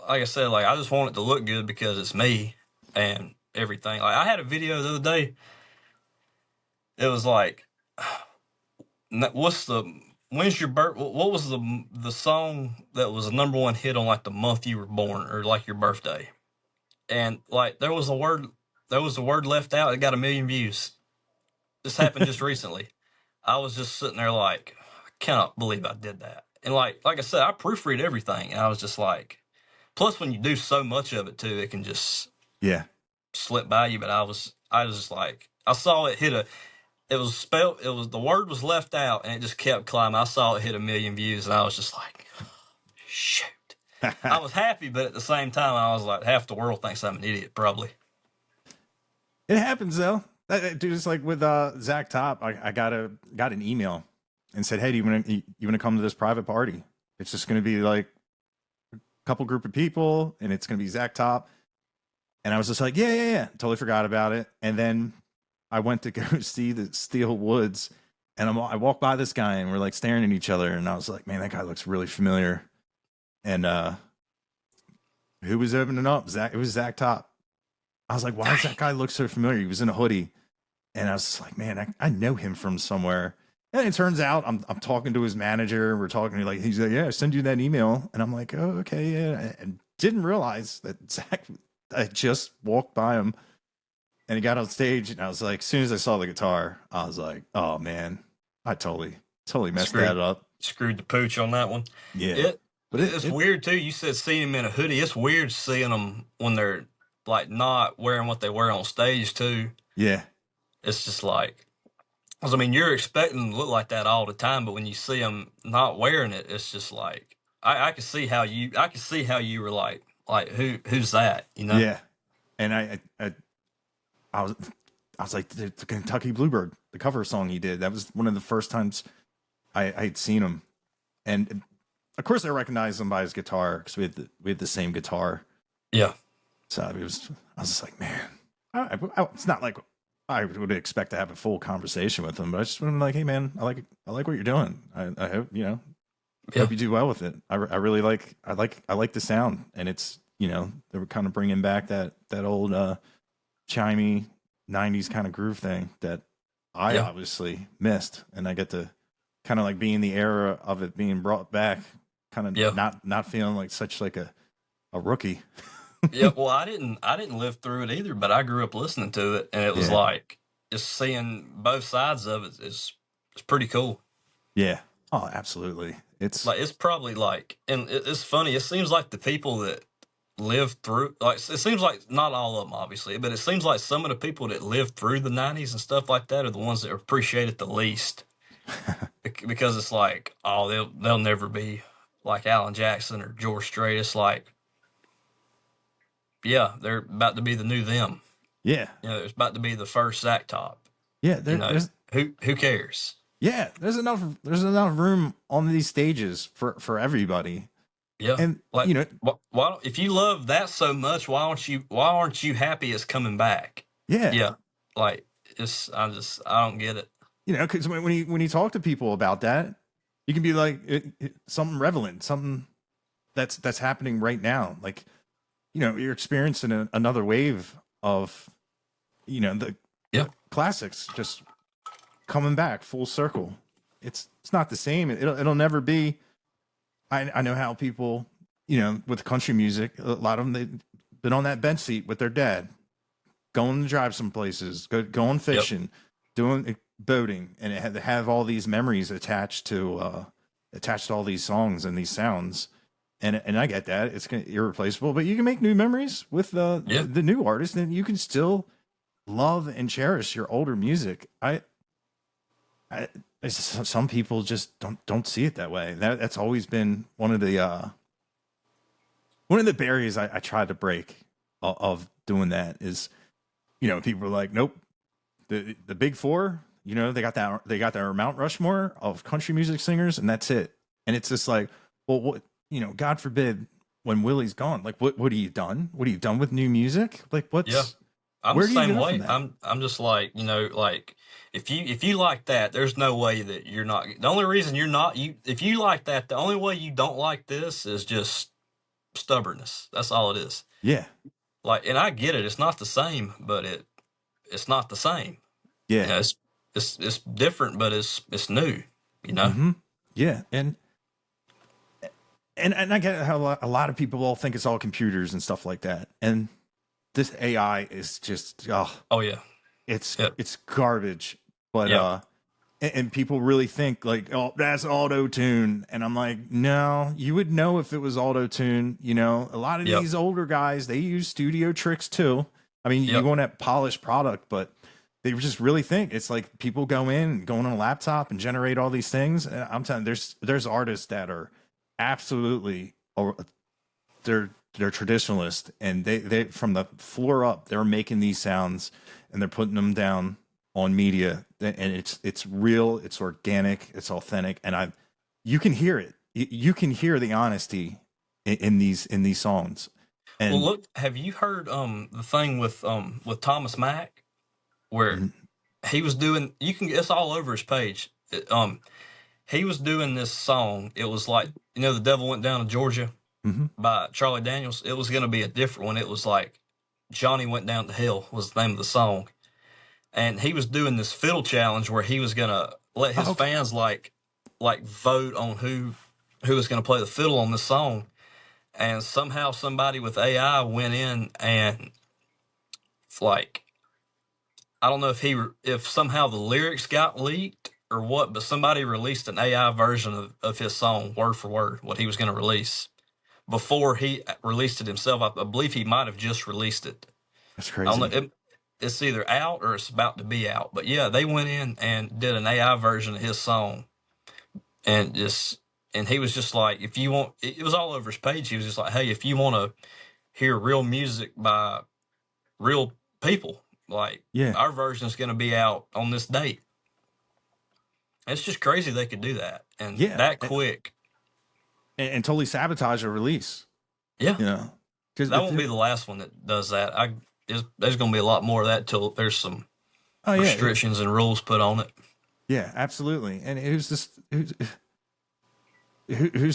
like I said, like I just want it to look good because it's me and everything. Like I had a video the other day. It was like, what's the when's your birth? What was the song that was the number one hit on like the month you were born, or like your birthday? And like there was a word left out. It got 1 million views. This happened just recently. I was just sitting there like, I cannot believe I did that. And like I said, I proofread everything, and I was just like, plus when you do so much of it too, it can just Yeah, slip by you. But I was just like, I saw it hit it was spelled, the word was left out, and it just kept climbing. I saw it hit 1 million views, and I was just like, shoot. I was happy, but at the same time, I was like, half the world thinks I'm an idiot, probably. it happens though. Dude, it's like with Zach Top. I got an email and said, "Hey, do you want to come to this private party? It's just going to be like a couple group of people, and it's going to be Zach Top." And I was just like, yeah. Totally forgot about it. And then I went to go see the Steel Woods, and I walked by this guy, and we're like staring at each other, and I was like, man, that guy looks really familiar. And who was opening up? Zach. It was Zach Top. I was like, why does that guy look so familiar? He was in a hoodie, and I was just like, man, I know him from somewhere. And it turns out I'm talking to his manager. We're talking, like, he's like, yeah, I send you that email, and I'm like, oh, okay, yeah. And didn't realize that Zach. I just walked by him, and he got on stage, and I was like, as soon as I saw the guitar, I was like, oh man, I totally messed that up. Screwed the pooch on that one. Yeah, but It's weird too. You said seeing him in a hoodie. It's weird seeing them when they're like not wearing what they wear on stage too. yeah, It's just like, because I mean, you're expecting them to look like that all the time, but when you see them not wearing it, it's just like I can see how you were like who's that, you know? yeah. And I was like, the Kentucky Bluebird, the cover song he did. That was one of the first times I'd seen him, and of course I recognized him by his guitar because we had the same guitar. Yeah. So I was just like, man, it's not like I would expect to have a full conversation with him, but I just went like, hey man, I like what you're doing. I hope hope you do well with it. I really like the sound, and it's they were kind of bringing back that old chimey 90s kind of groove thing that I obviously missed, and I get to kind of like be in the era of it being brought back, kind of not feeling like such like a rookie. Yeah, well, I didn't live through it either, but I grew up listening to it, and it was like just seeing both sides of it is pretty cool. Yeah. Oh, absolutely. It's like, it's probably like, and it's funny. It seems like the people that lived through, like, it seems like not all of them, obviously, but it seems like some of the people that lived through the 90s and stuff like that are the ones that appreciate it the least. Because it's like, oh, they'll never be like Alan Jackson or George Strait. It's like, yeah, they're about to be the new them. Yeah. It's about to be the first Zach Top. Yeah, there's who cares? Yeah, there's enough room on these stages for everybody. Yeah, and like, why if you love that so much, why aren't you happy it's coming back? Yeah, like I don't get it. Because when you talk to people about that, you can be like something relevant, something that's happening right now. Like, you're experiencing another wave of, the classics just coming back full circle. It's not the same. It'll never be. I know how people, with country music, a lot of them, they've been on that bench seat with their dad, going to drive some places, going fishing, doing boating, and they have all these memories attached to all these songs and these sounds. And I get that it's irreplaceable, but you can make new memories with the new artist, and you can still love and cherish your older music. I some people just don't see it that way. That's always been one of the barriers I tried to break of doing that is, people are like, nope, the big four, they got their Mount Rushmore of country music singers, and that's it. And it's just like, well, what, God forbid when Willie's gone, like, what have you done? What have you done with new music? Like, Yeah. I'm where the do you same go from way. that? I'm just like, like if you like that, there's no way that you're not. The only reason you're not if you like that, the only way you don't like this is just stubbornness. That's all it is. Yeah, Like, and I get it. It's not the same, but it's not the same. yeah, It's different, but it's new. You know. mm-hmm, yeah, and I get how a lot of people all think it's all computers and stuff like that, and this AI is just Oh yeah. it's garbage. But Yeah. and people really think like, oh, that's auto tune, and I'm like, no, you would know if it was auto tune. A lot of Yep. these older guys, they use studio tricks too. I mean, you Yep. want that polished product, but they just really think it's like people go in and go on a laptop and generate all these things. And I'm telling you, there's artists that are absolutely, they're traditionalists, and they from the floor up, they're making these sounds and they're putting them down on media, and it's real, it's organic, it's authentic, and you can hear it. You can hear the honesty in these songs. And Well, look, have you heard the thing with Thomas Mack where he was doing? It's all over his page. He was doing this song. It was like, The Devil Went Down to Georgia mhm. by Charlie Daniels. It was going to be a different one. It was like Johnny Went Down to Hell was the name of the song. And he was doing this fiddle challenge where he was going to let his Okay. fans like vote on who was going to play the fiddle on this song. And somehow somebody with AI went in and like, I don't know if somehow the lyrics got leaked or what, but somebody released an AI version of his song word for word, what he was going to release before he released it himself. I believe he might have just released it. That's I don't crazy. know. It's either out or it's about to be out. But yeah, they went in and did an AI version of his song, and he was just like, if you want, it was all over his page. He was just like, hey, if you want to hear real music by real people, like Yeah, our version is going to be out on this date. It's just crazy they could do that and yeah, that quick. and totally sabotage a release. Yeah, Because that won't be the last one that does that. There's going to be a lot more of that till there's some oh yeah, restrictions and rules put on it. yeah, absolutely. And who's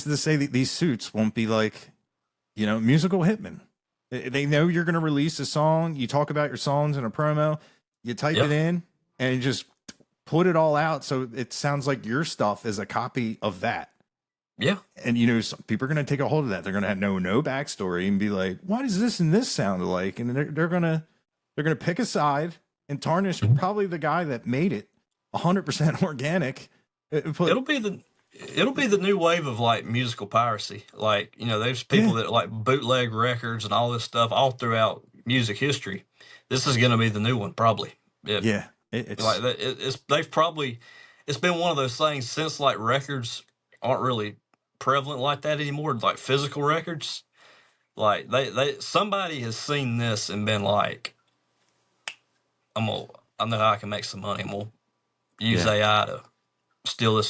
to say that these suits won't be like, musical hitmen? They know you're going to release a song. You talk about your songs in a promo. You type Yeah. it in and you just put it all out, so it sounds like your stuff is a copy of that. Yeah. And some people are going to take a hold of that. They're going to have no backstory and be like, "Why does this and this sound alike?" And they're gonna pick a side and tarnish probably the guy that made it 100% organic. It'll be the new wave of like musical piracy. Like, there's people that like bootleg records and all this stuff all throughout music history. This is going to be the new one, probably. Yeah, it's Like it's been one of those things since like records aren't really prevalent like that anymore. Like physical records, like somebody has seen this and been like, I know I can make some money. I'm gonna use AI to steal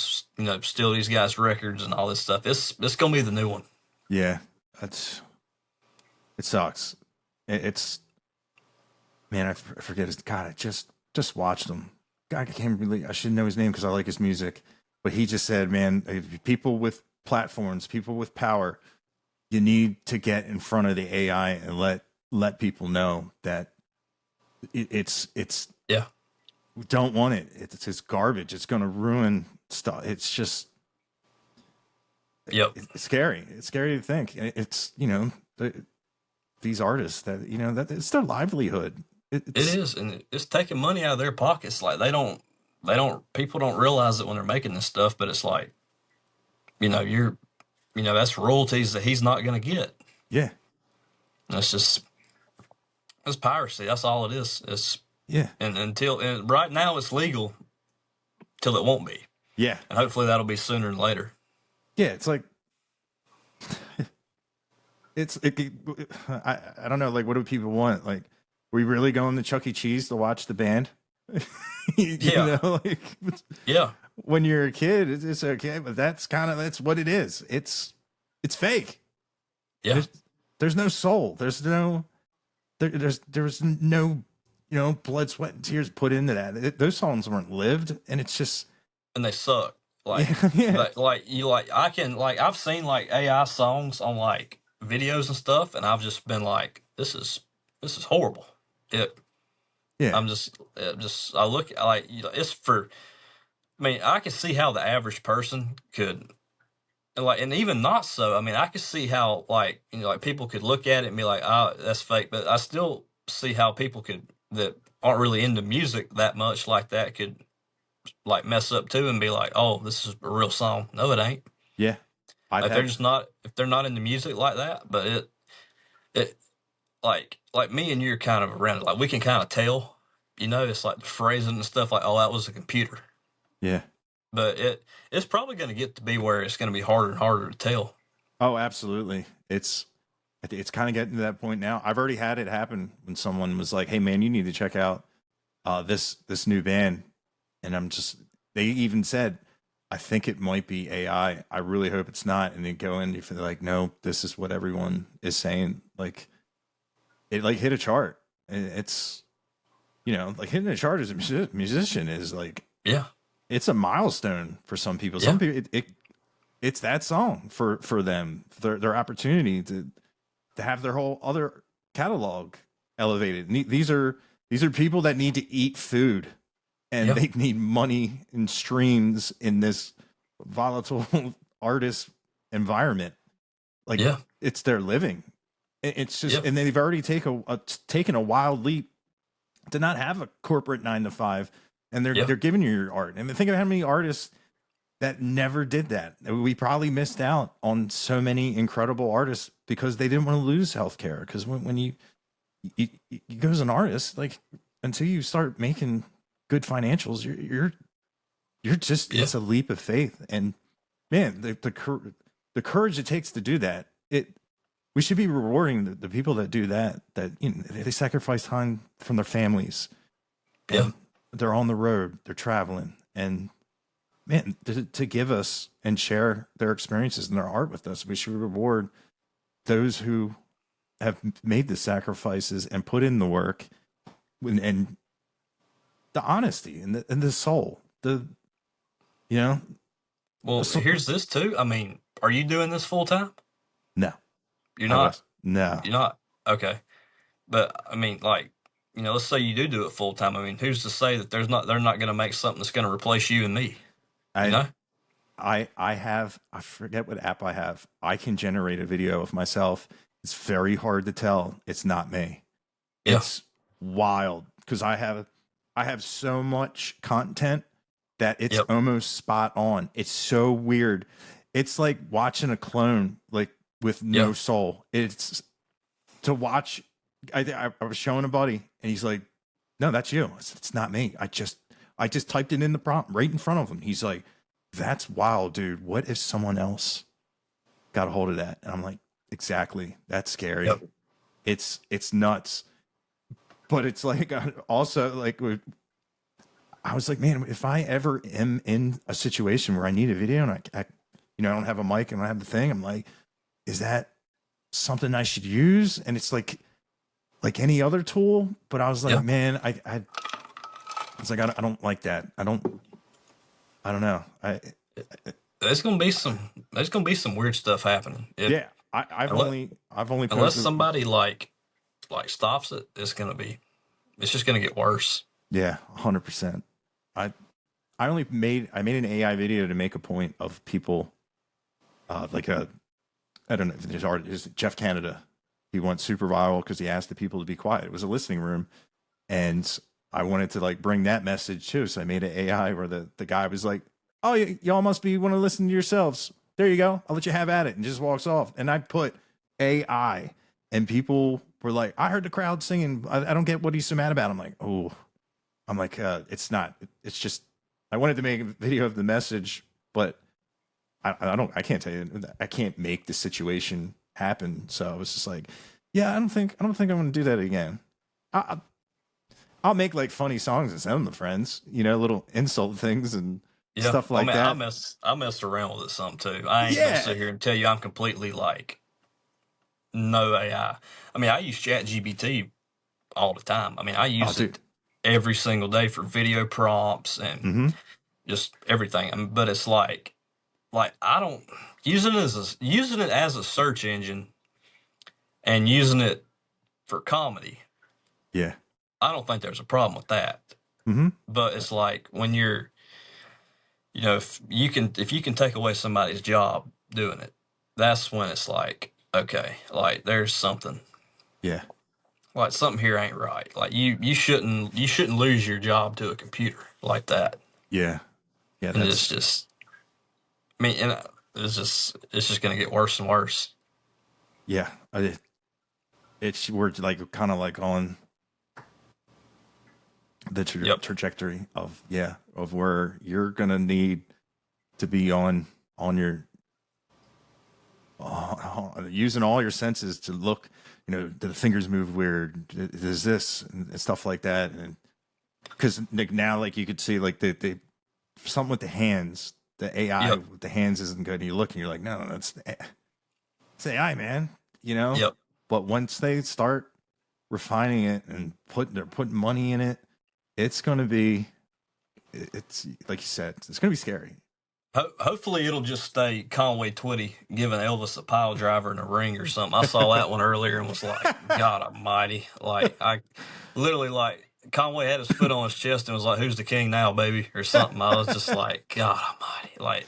these guys' records and all this stuff. It's gonna be the new one. Yeah, it sucks. It's man, I forget his God. I just watched him. God, I can't really. I should know his name because I like his music. But he just said, man, people with platforms, people with power, you need to get in front of the AI and let people know that it's Yeah. we don't want it. It's garbage. It's going to ruin stuff. It's just Yep. it's scary. It's scary to think. It's these artists that that it's their livelihood. It is, and it's taking money out of their pockets. Like people don't realize it when they're making this stuff, but it's like, that's royalties that he's not going to get. Yeah. And it's piracy. That's all it is. Yeah. And right now it's legal till it won't be. Yeah. And hopefully that'll be sooner than later. Yeah. It's like, I don't know. Like, what do people want? Like, we really going to Chuck E. Cheese to watch the band? Yeah. Like, Yeah. when you're a kid, it's okay, but that's what it is. It's fake. Yeah. There's no soul. There's no blood, sweat, and tears put into that. Those songs weren't lived, and it's just, And they suck. Like, yeah. I've seen like AI songs on like videos and stuff, and I've just been like, this is horrible. It. Yeah. I look like, it's for. I mean, I can see how the average person could, and even not so. I mean, I could see how like people could look at it and be like, oh, that's fake. But I still see how people that aren't really into music that much like that could like mess up too and be like, oh, this is a real song. No, it ain't. Yeah. Like if they're not into music like that. But it like me and you're kind of around it. Like we can kind of tell, it's like the phrasing and stuff. Like, oh, that was a computer. Yeah. But it's probably going to get to be where it's going to be harder and harder to tell. Oh, absolutely. It's kind of getting to that point now. I've already had it happen when someone was like, "Hey, man, you need to check out this new band," and they even said, "I think it might be AI. I really hope it's not." And then go in, if they're like, "No, this is what everyone is saying." Like, it like hit a chart. It's like hitting a chart as a musician is like, Yeah. It's a milestone for some people. Yeah. Some people, it's that song for them, their opportunity to have their whole other catalog elevated. These are people that need to eat food, and Yeah. they need money and streams in this volatile artist environment. Like, Yeah. it's their living. It's just, Yeah. and they've already taken a wild leap to not have a corporate 9 to 5, and they're giving you your art. And think of how many artists that never did that. We probably missed out on so many incredible artists because they didn't want to lose healthcare. Because when you go as an artist, like, until you start making good financials, you're just, it's a leap of faith. And man, the courage it takes to do that, we should be rewarding the people that do that they sacrifice time from their families. Yeah. They're on the road, they're traveling, and man, to give us and share their experiences and their art with us. We should reward those who have made the sacrifices and put in the work, and the honesty and the soul. Well, here's this too. I mean, are you doing this full time? No, You're not. No, You're not. Okay, but I mean, like, let's say you do it full time. I mean, who's to say that they're not going to make something that's going to replace you and me? I forget what app I have. I can generate a video of myself. It's very hard to tell it's not me. Yeah. It's wild because I have so much content that it's almost spot on. It's so weird. It's like watching a clone, like, with no soul. It's to watch. I was showing a buddy, and he's like, "No, that's you." It's not me. I just typed it in the prompt right in front of him. He's like, "That's wild, dude. What if someone else got a hold of that?" And I'm like, "Exactly. That's scary. Yep. It's nuts." But it's like, also, like, I was like, man, if I ever am in a situation where I need a video and I don't have a mic and I don't have the thing, I'm like, is that something I should use? And it's like any other tool. But I was like, man, I was like, I don't like that. I don't know. There's gonna be some weird stuff happening. I've only posted, unless somebody like stops it, it's just gonna get worse. Yeah, 100%. I made an AI video to make a point of people, I don't know if there's artist, Jeff Canada. He went super viral because he asked the people to be quiet. It was a listening room, and I wanted to like bring that message too. So I made an AI where the guy was like, "Oh, y'all must be want to listen to yourselves. There you go. I'll let you have at it," and just walks off. And I put AI, and people were like, "I heard the crowd singing. I don't get what he's so mad about." I'm like, "Oh, I'm like, it's not. It's just I wanted to make a video of the message, but I can't tell you. I can't make the situation happen. So I was just like, yeah, I don't think I'm going to do that again. I, I'll make like funny songs and send them to friends, little insult things and Yeah, stuff I like mean, that. I mess around with it some too. I ain't gonna Yeah. sit here and tell you I'm completely like no AI. I mean, I use ChatGPT all the time. I mean, I Oh, use dude. it every single day for video prompts and Mm-hmm. just everything. I mean, but it's like I don't using it as a search engine and using it for comedy. Yeah. I don't think there's a problem with that. Mm-hmm. But it's like when you're, if you can take away somebody's job doing it, that's when it's like, okay, like there's something, Yeah. like something here ain't right. Like you shouldn't lose your job to a computer like that. Yeah. Yeah. And it's That's just, I mean, and it's just gonna get worse and worse. yeah. It's we're like kind of like on the Yep. trajectory of where you're gonna need to be on your using all your senses to look. Do the fingers move weird? Is this and stuff like that? And because like now, like you could see like the something with the hands, the AI Yep. with the hands isn't good. And you look and you're like, no, it's AI, man. Yep. But once they start refining it and they're putting money in it, it's gonna be it's like you said, it's gonna be scary. Hopefully it'll just stay Conway Twitty giving Elvis a pile driver in a ring or something. I saw that one earlier and was like, God Almighty! Like I literally like Conway had his foot on his chest and was like, "Who's the king now, baby?" or something. I was just like, God Almighty! Like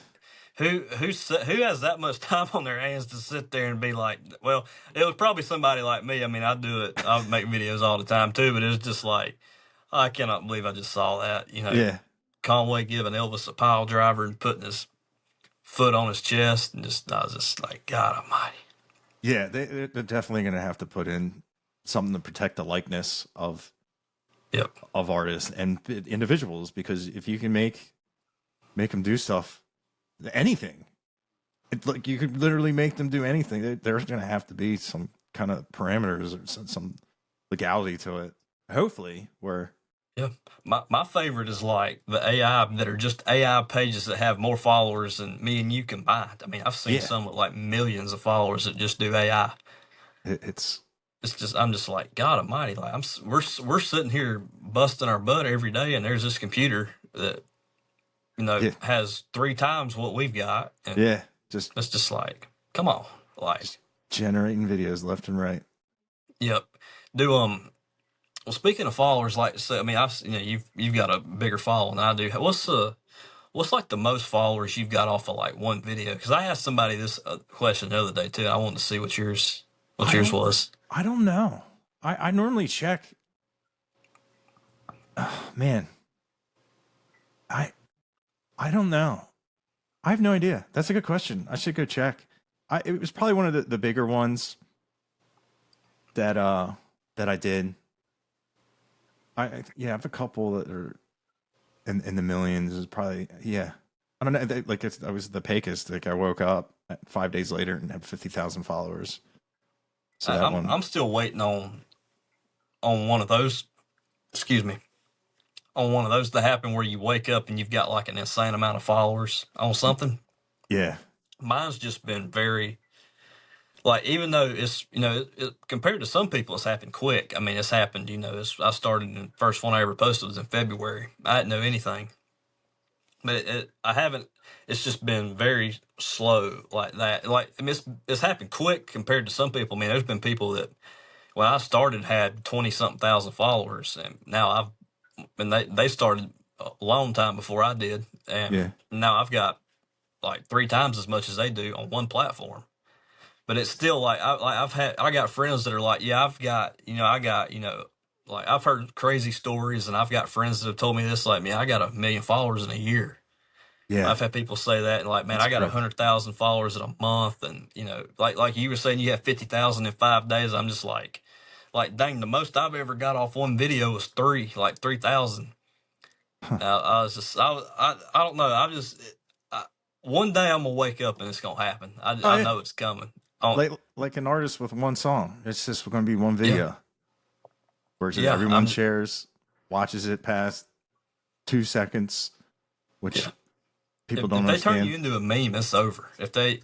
who has that much time on their hands to sit there and be like, well, it was probably somebody like me. I mean, I do it. I make videos all the time too, but it's just like I cannot believe I just saw that. Yeah, Conway giving Elvis a pile driver and putting his foot on his chest, and I was just like, God Almighty. yeah, they're definitely gonna have to put in something to protect the likeness Yep. of artists and individuals because if you can make them do stuff, anything, like you could literally make them do anything. There's gonna have to be some kind of parameters or some legality to it. Hopefully, where Yeah. My favorite is like the AI that are just AI pages that have more followers than me and you combined. I mean, I've seen yeah, some with like millions of followers that just do AI. it's It's just I'm just like God Almighty. Like we're sitting here busting our butt every day, and there's this computer that yeah, has 3 times what we've got, and yeah, just it's just like, come on, like, just generating videos left and right. yep. Do Well, speaking of followers, like so, I mean, you've got a bigger following than I do. What's like the most followers you've got off of like one video? Because I asked somebody this question the other day too. I wanted to see what I yours don't was. I don't know. I normally check. Oh, man, I I don't know. I have no idea. That's a good question. I should go check. It was probably one of the bigger ones that I did. Yeah, I have a couple that are in the millions. Is probably yeah. I don't know. Like I was the Pecos. Like I woke up 5 days later and had 50,000 followers. So that one, I'm still waiting on one of those. Excuse me. On one of those to happen where you wake up and you've got like an insane amount of followers on something. yeah, Mine's just been very like even though it's compared to some people it's happened quick. I mean it's happened. I started the first one I ever posted was in February. I didn't know anything, but I haven't. It's just been very slow like that. Like I mean, it's happened quick compared to some people. I mean, there's been people that when I started had 20 something thousand followers, and now they started a long time before I did, and yeah, now I've got like 3 times as much as they do on one platform. But it's still like I got friends that are like, yeah, like I've heard crazy stories, and I've got friends that have told me this, like, man, I got 1 million followers in a year. yeah. I've had people say that, and like, man, That's I got incredible. 100,000 followers in a month, and like you were saying, you have 50,000 in 5 days. I'm just like, dang, the most I've ever got off one video was 3,000. Huh. I was just, I don't know. One day I'm gonna wake up and it's gonna happen. Oh I yeah, know it's coming. Oh, like an artist with one song. It's just going to be one yeah, video where it's just yeah. everyone shares, watches it past 2 seconds, which Yeah. people If don't they turn understand. you into a meme, it's over. If they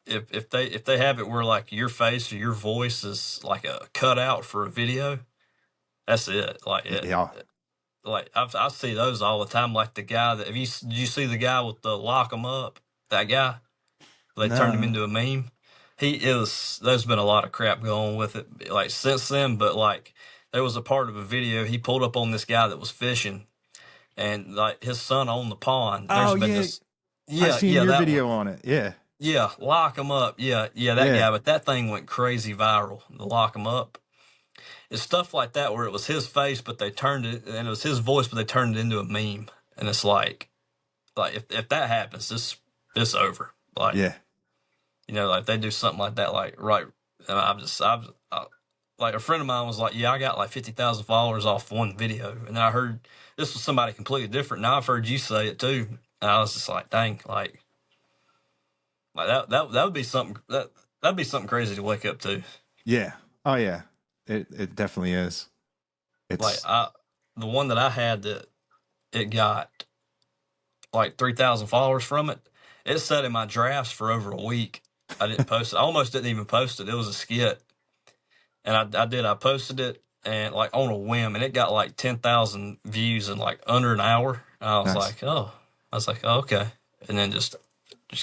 have it where like your face or your voice is like a cutout for a video, that's it. Yeah, Like I see those all the time. Like the guy that did you see the guy with the lock 'em up? That guy, they turned him no, into a meme. There's been a lot of crap going with it like since then, but like there was a part of a video he pulled up on this guy that was fishing and like his son owned the pond. oh There's been yeah, this, I've seen yeah, your that one. video on it. Yeah, Yeah, lock 'em up. Yeah, that yeah, guy. But that thing went crazy viral. The lock 'em up. It's stuff like that where it was his face, but they turned it, and it was his voice, but they turned it into a meme. And it's like if that happens, it's over. Like yeah. like they do something like that, like right. And like a friend of mine was like, yeah, I got like 50,000 followers off one video, and I heard this was somebody completely different. Now I've heard you say it too, and I was just like, dang, like that would be something that'd be something crazy to wake up to. Yeah. Oh yeah. It definitely is. Like It's the one that I had that it got like 3,000 followers from it. It sat in my drafts for over a week. I didn't post it. I almost didn't even post it. It was a skit, and I did. I posted it and like on a whim, and it got like 10,000 views in like under an hour. And nice. I was like, oh, okay, and then just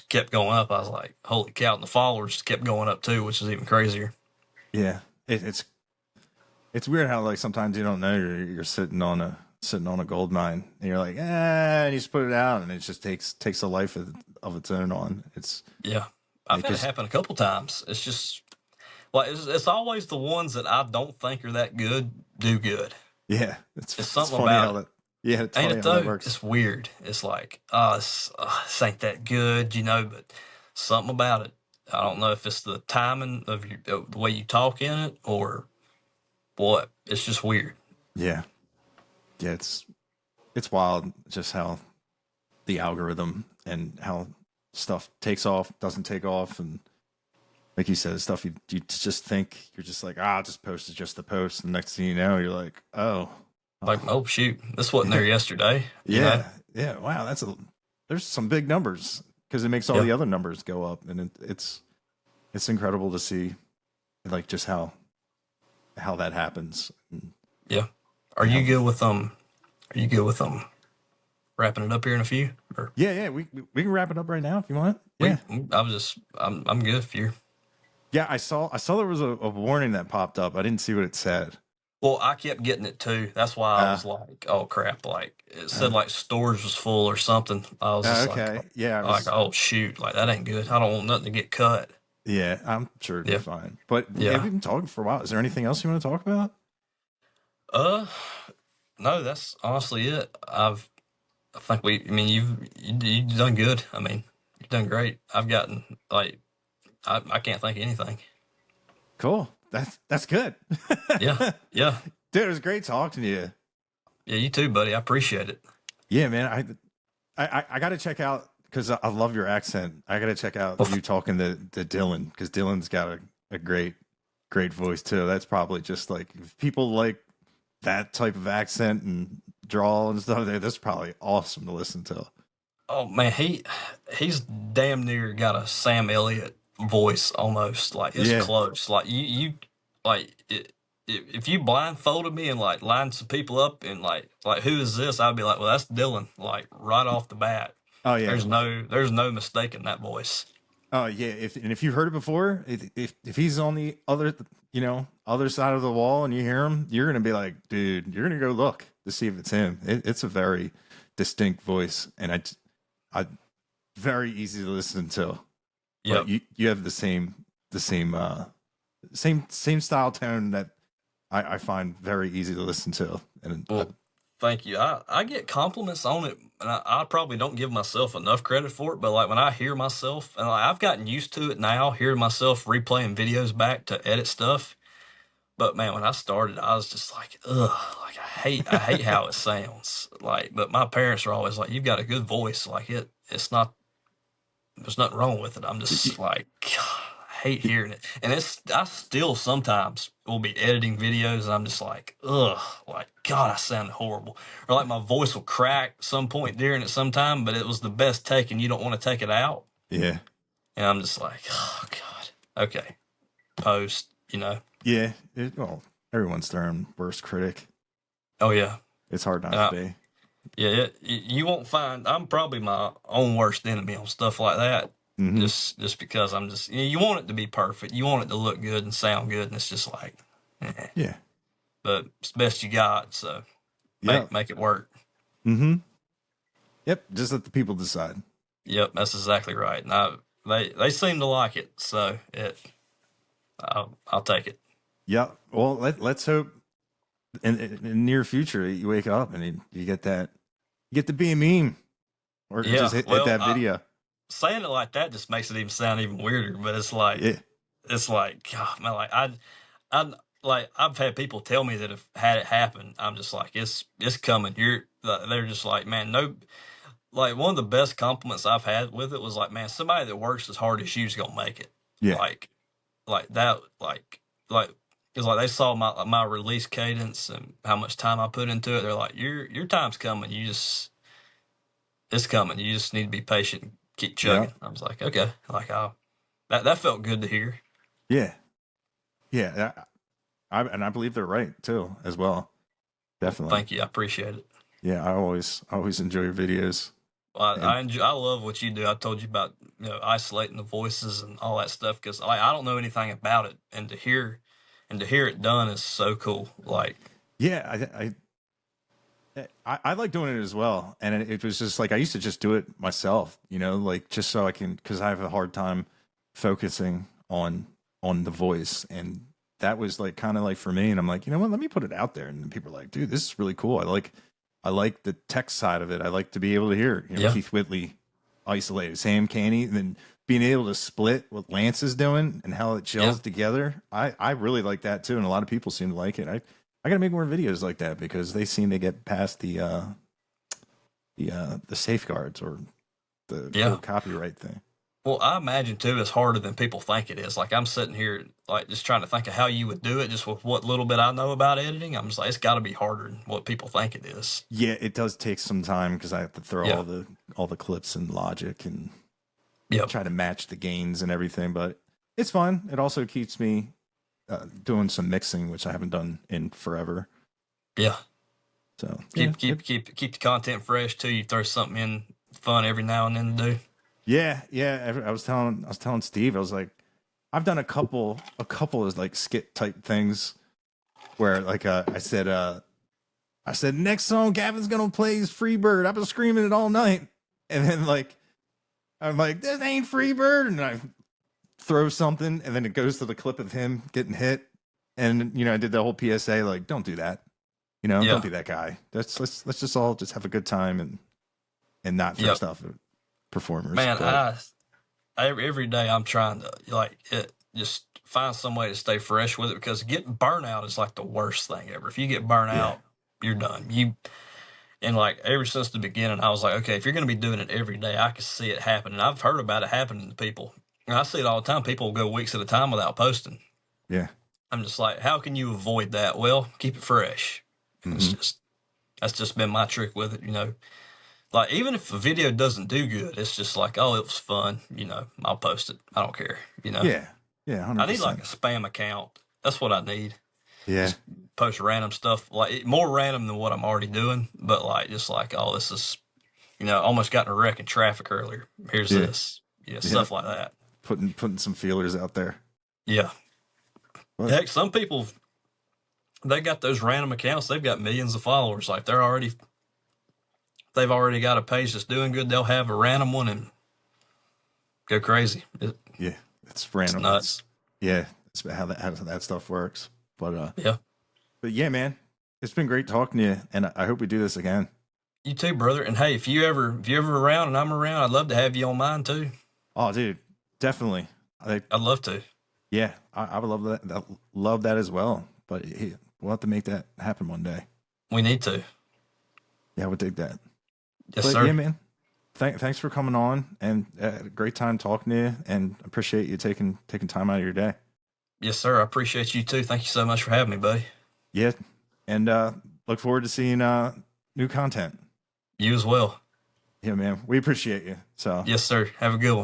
kept going up. I was like, holy cow! And the followers kept going up too, which is even crazier. Yeah. It's weird how like sometimes you don't know you're sitting on a gold mine and you're like, and you just put it out and it just takes a life of its own on. It's Yeah, I've had it because happen a couple times. It's just like it's always the ones that I don't think are that good do good. yeah, It's it's something funny about how it, that yeah, it's ain't funny it how that though? works. It's weird. It's like, this ain't that good, but something about it. I don't know if it's the timing of the way you talk in it or what. It's just weird. Yeah. Yeah, it's wild just how the algorithm and how stuff takes off, doesn't take off, and like you said, stuff you just think you're just like, I'll just post it just to post. And next thing you know, you're like, Like, oh oh shoot, this wasn't there yesterday. yeah, yeah. Wow, there's some big numbers because it makes all Yeah, the other numbers go up, and it's incredible to see, like just how that happens, yeah. Are and you how good with Are you good with wrapping it up here in a few? Or yeah, we can wrap it up right now if you want. we? Yeah, I'm good if you're. yeah. I saw there was a warning that popped up. I didn't see what it said. Well, I kept getting it too. That's why I Uh, was like, "Oh crap!" Like it said, uh, like storage was full or something. I was just okay, yeah, "Oh shoot!" Like that ain't good. I don't want nothing to get cut. yeah. I'm sure it'd be Yeah, fine. But yeah, yeah. we've been talking for a while. Is there anything else you want to talk about? Uh, no, that's honestly it. I think I mean, you've done good. I mean, you've done great. I've gotten like, I can't think of anything. Cool. That's good. Yeah, yeah, Dude, it was great talking to you. yeah. You too, buddy. I appreciate it. Yeah, man. I got to check out because I love your accent. I got to check out Well, you talking to Dylan because Dylan's got a great voice too. That's probably just like if people like that type of accent and drawl and stuff. That's probably awesome to listen to. oh man, he's damn near got a Sam Elliott voice almost. Like it's Yeah. close. Like you like if you blindfolded me and like lined some people up and like who is this? I'd be like, well, that's Dylan. Like right off the bat. Oh yeah. There's no mistaking that voice. Oh yeah. If you've heard it before, if he's on the other side of the wall and you hear him, you're gonna be like, dude, you're gonna go look to see if it's him. It's a very distinct voice, and I very easy to listen to. But Yep. you have the same style tone that I find very easy to listen to, and Well, thank you. I get compliments on it, and I probably don't give myself enough credit for it. But like when I hear myself, and like, I've gotten used to it now, hearing myself replaying videos back to edit stuff. But man, when I started, I was just like, ugh, like I hate how it sounds. Like, but my parents are always like, you've got a good voice. Like it's not, there's nothing wrong with it. I'm just like, I hate hearing it. And I still sometimes will be editing videos and I'm just like, ugh, like, God, I sound horrible. Or like my voice will crack some point during it sometime, but it was the best take and you don't want to take it out. Yeah. And I'm just like, oh God, okay, post, Yeah. Well, everyone's their own worst critic. Oh yeah. It's hard not to be. Yeah, you won't find. I'm probably my own worst enemy on stuff like that. Mm-hmm. Just because I'm just. You want it to be perfect. You want it to look good and sound good, and it's just like, Yeah. But it's the best you got, so Yep. make it work. Mm-hmm. Yep. Just let the people decide. Yep, that's exactly right. And they seem to like it, so I'll take it. Yeah. Well, let's hope in the near future you wake up and you get that, you get to be a meme, or just hit that video. Saying it like that just makes it even sound even weirder. But it's like, it's like, God, man, like I've had people tell me that have had it happen. I'm just like, it's coming. They're just like, man, no. Like one of the best compliments I've had with it was like, man, somebody that works as hard as you is gonna make it. Yeah. Like that, it's like they saw my release cadence and how much time I put into it. They're like, your time's coming. It's coming. You just need to be patient and keep chugging. I was like, okay, like that felt good to hear. Yeah. Yeah. I believe they're right too, as well. Definitely. Thank you. I appreciate it. Yeah. I always enjoy your videos. Well, I love what you do. I told you about isolating the voices and all that stuff because I don't know anything about it, and to hear it done is so cool. Like, yeah, I like doing it as well, and it was just like I used to just do it myself, like just so I can, because I have a hard time focusing on the voice, and that was like kind of like for me, and I'm like, you know what, let me put it out there, and people are like, dude, this is really cool. I like the tech side of it. I like to be able to hear Keith Whitley isolated, Sam Caney, and then being able to split what Lance is doing and how it gels together. I really like that too, and a lot of people seem to like it. I got to make more videos like that because they seem to get past the safeguards or the whole copyright thing. Well, I imagine too it's harder than people think it is. Like I'm sitting here, like just trying to think of how you would do it, just with what little bit I know about editing. I'm just like, it's got to be harder than what people think it is. Yeah, it does take some time because I have to throw all the clips in Logic and try to match the gains and everything. But it's fun. It also keeps me doing some mixing, which I haven't done in forever. Yeah. So keep the content fresh too. You throw something in fun every now and then to do. Yeah. I was telling Steve, I was like, I've done a couple of like skit type things where like I said next song Gavin's gonna play is Freebird. I've been screaming it all night, and then like I'm like, this ain't Freebird, and I throw something, and then it goes to the clip of him getting hit, and I did the whole PSA like, don't do that, don't be that guy. Let's just all just have a good time and not throw stuff at performers. Man, every day I'm trying to just find some way to stay fresh with it because getting burnout is like the worst thing ever. If you get burnt out, you're done. And like ever since the beginning, I was like, okay, if you're going to be doing it every day, I can see it happening. I've heard about it happening to people. And I see it all the time. People will go weeks at a time without posting. Yeah. I'm just like, how can you avoid that? Well, keep it fresh. Mm-hmm. That's just been my trick with it, Like, even if a video doesn't do good, it's just like, oh, it was fun. I'll post it. I don't care, Yeah. Yeah. 100%. I need like a spam account. That's what I need. Yeah. Just post random stuff, like more random than what I'm already doing, but like, just like, oh, this is, almost got in a wreck in traffic earlier. Here's this. Stuff like that. Putting some feelers out there. Yeah. What? Heck, some people, they got those random accounts. They've got millions of followers. Like they've already got a page that's doing good. They'll have a random one and go crazy. It's random. It's nuts. It's how that stuff works. But but yeah, man, it's been great talking to you, and I hope we do this again. You too, brother. And hey, if you ever around and I'm around, I'd love to have you on mine too. Oh, dude, definitely. I'd love to. Yeah, I would love that as well. but we'll have to make that happen one day. We need to. Yeah, I would dig that. Yes, but sir. yeah, man. Thanks for coming on, and great time talking to you, and appreciate you taking time out of your day. Yes, sir. I appreciate you too. Thank you so much for having me, buddy. Yeah, and look forward to seeing new content. You as well. Yeah, man. We appreciate you. So yes, sir. Have a good one.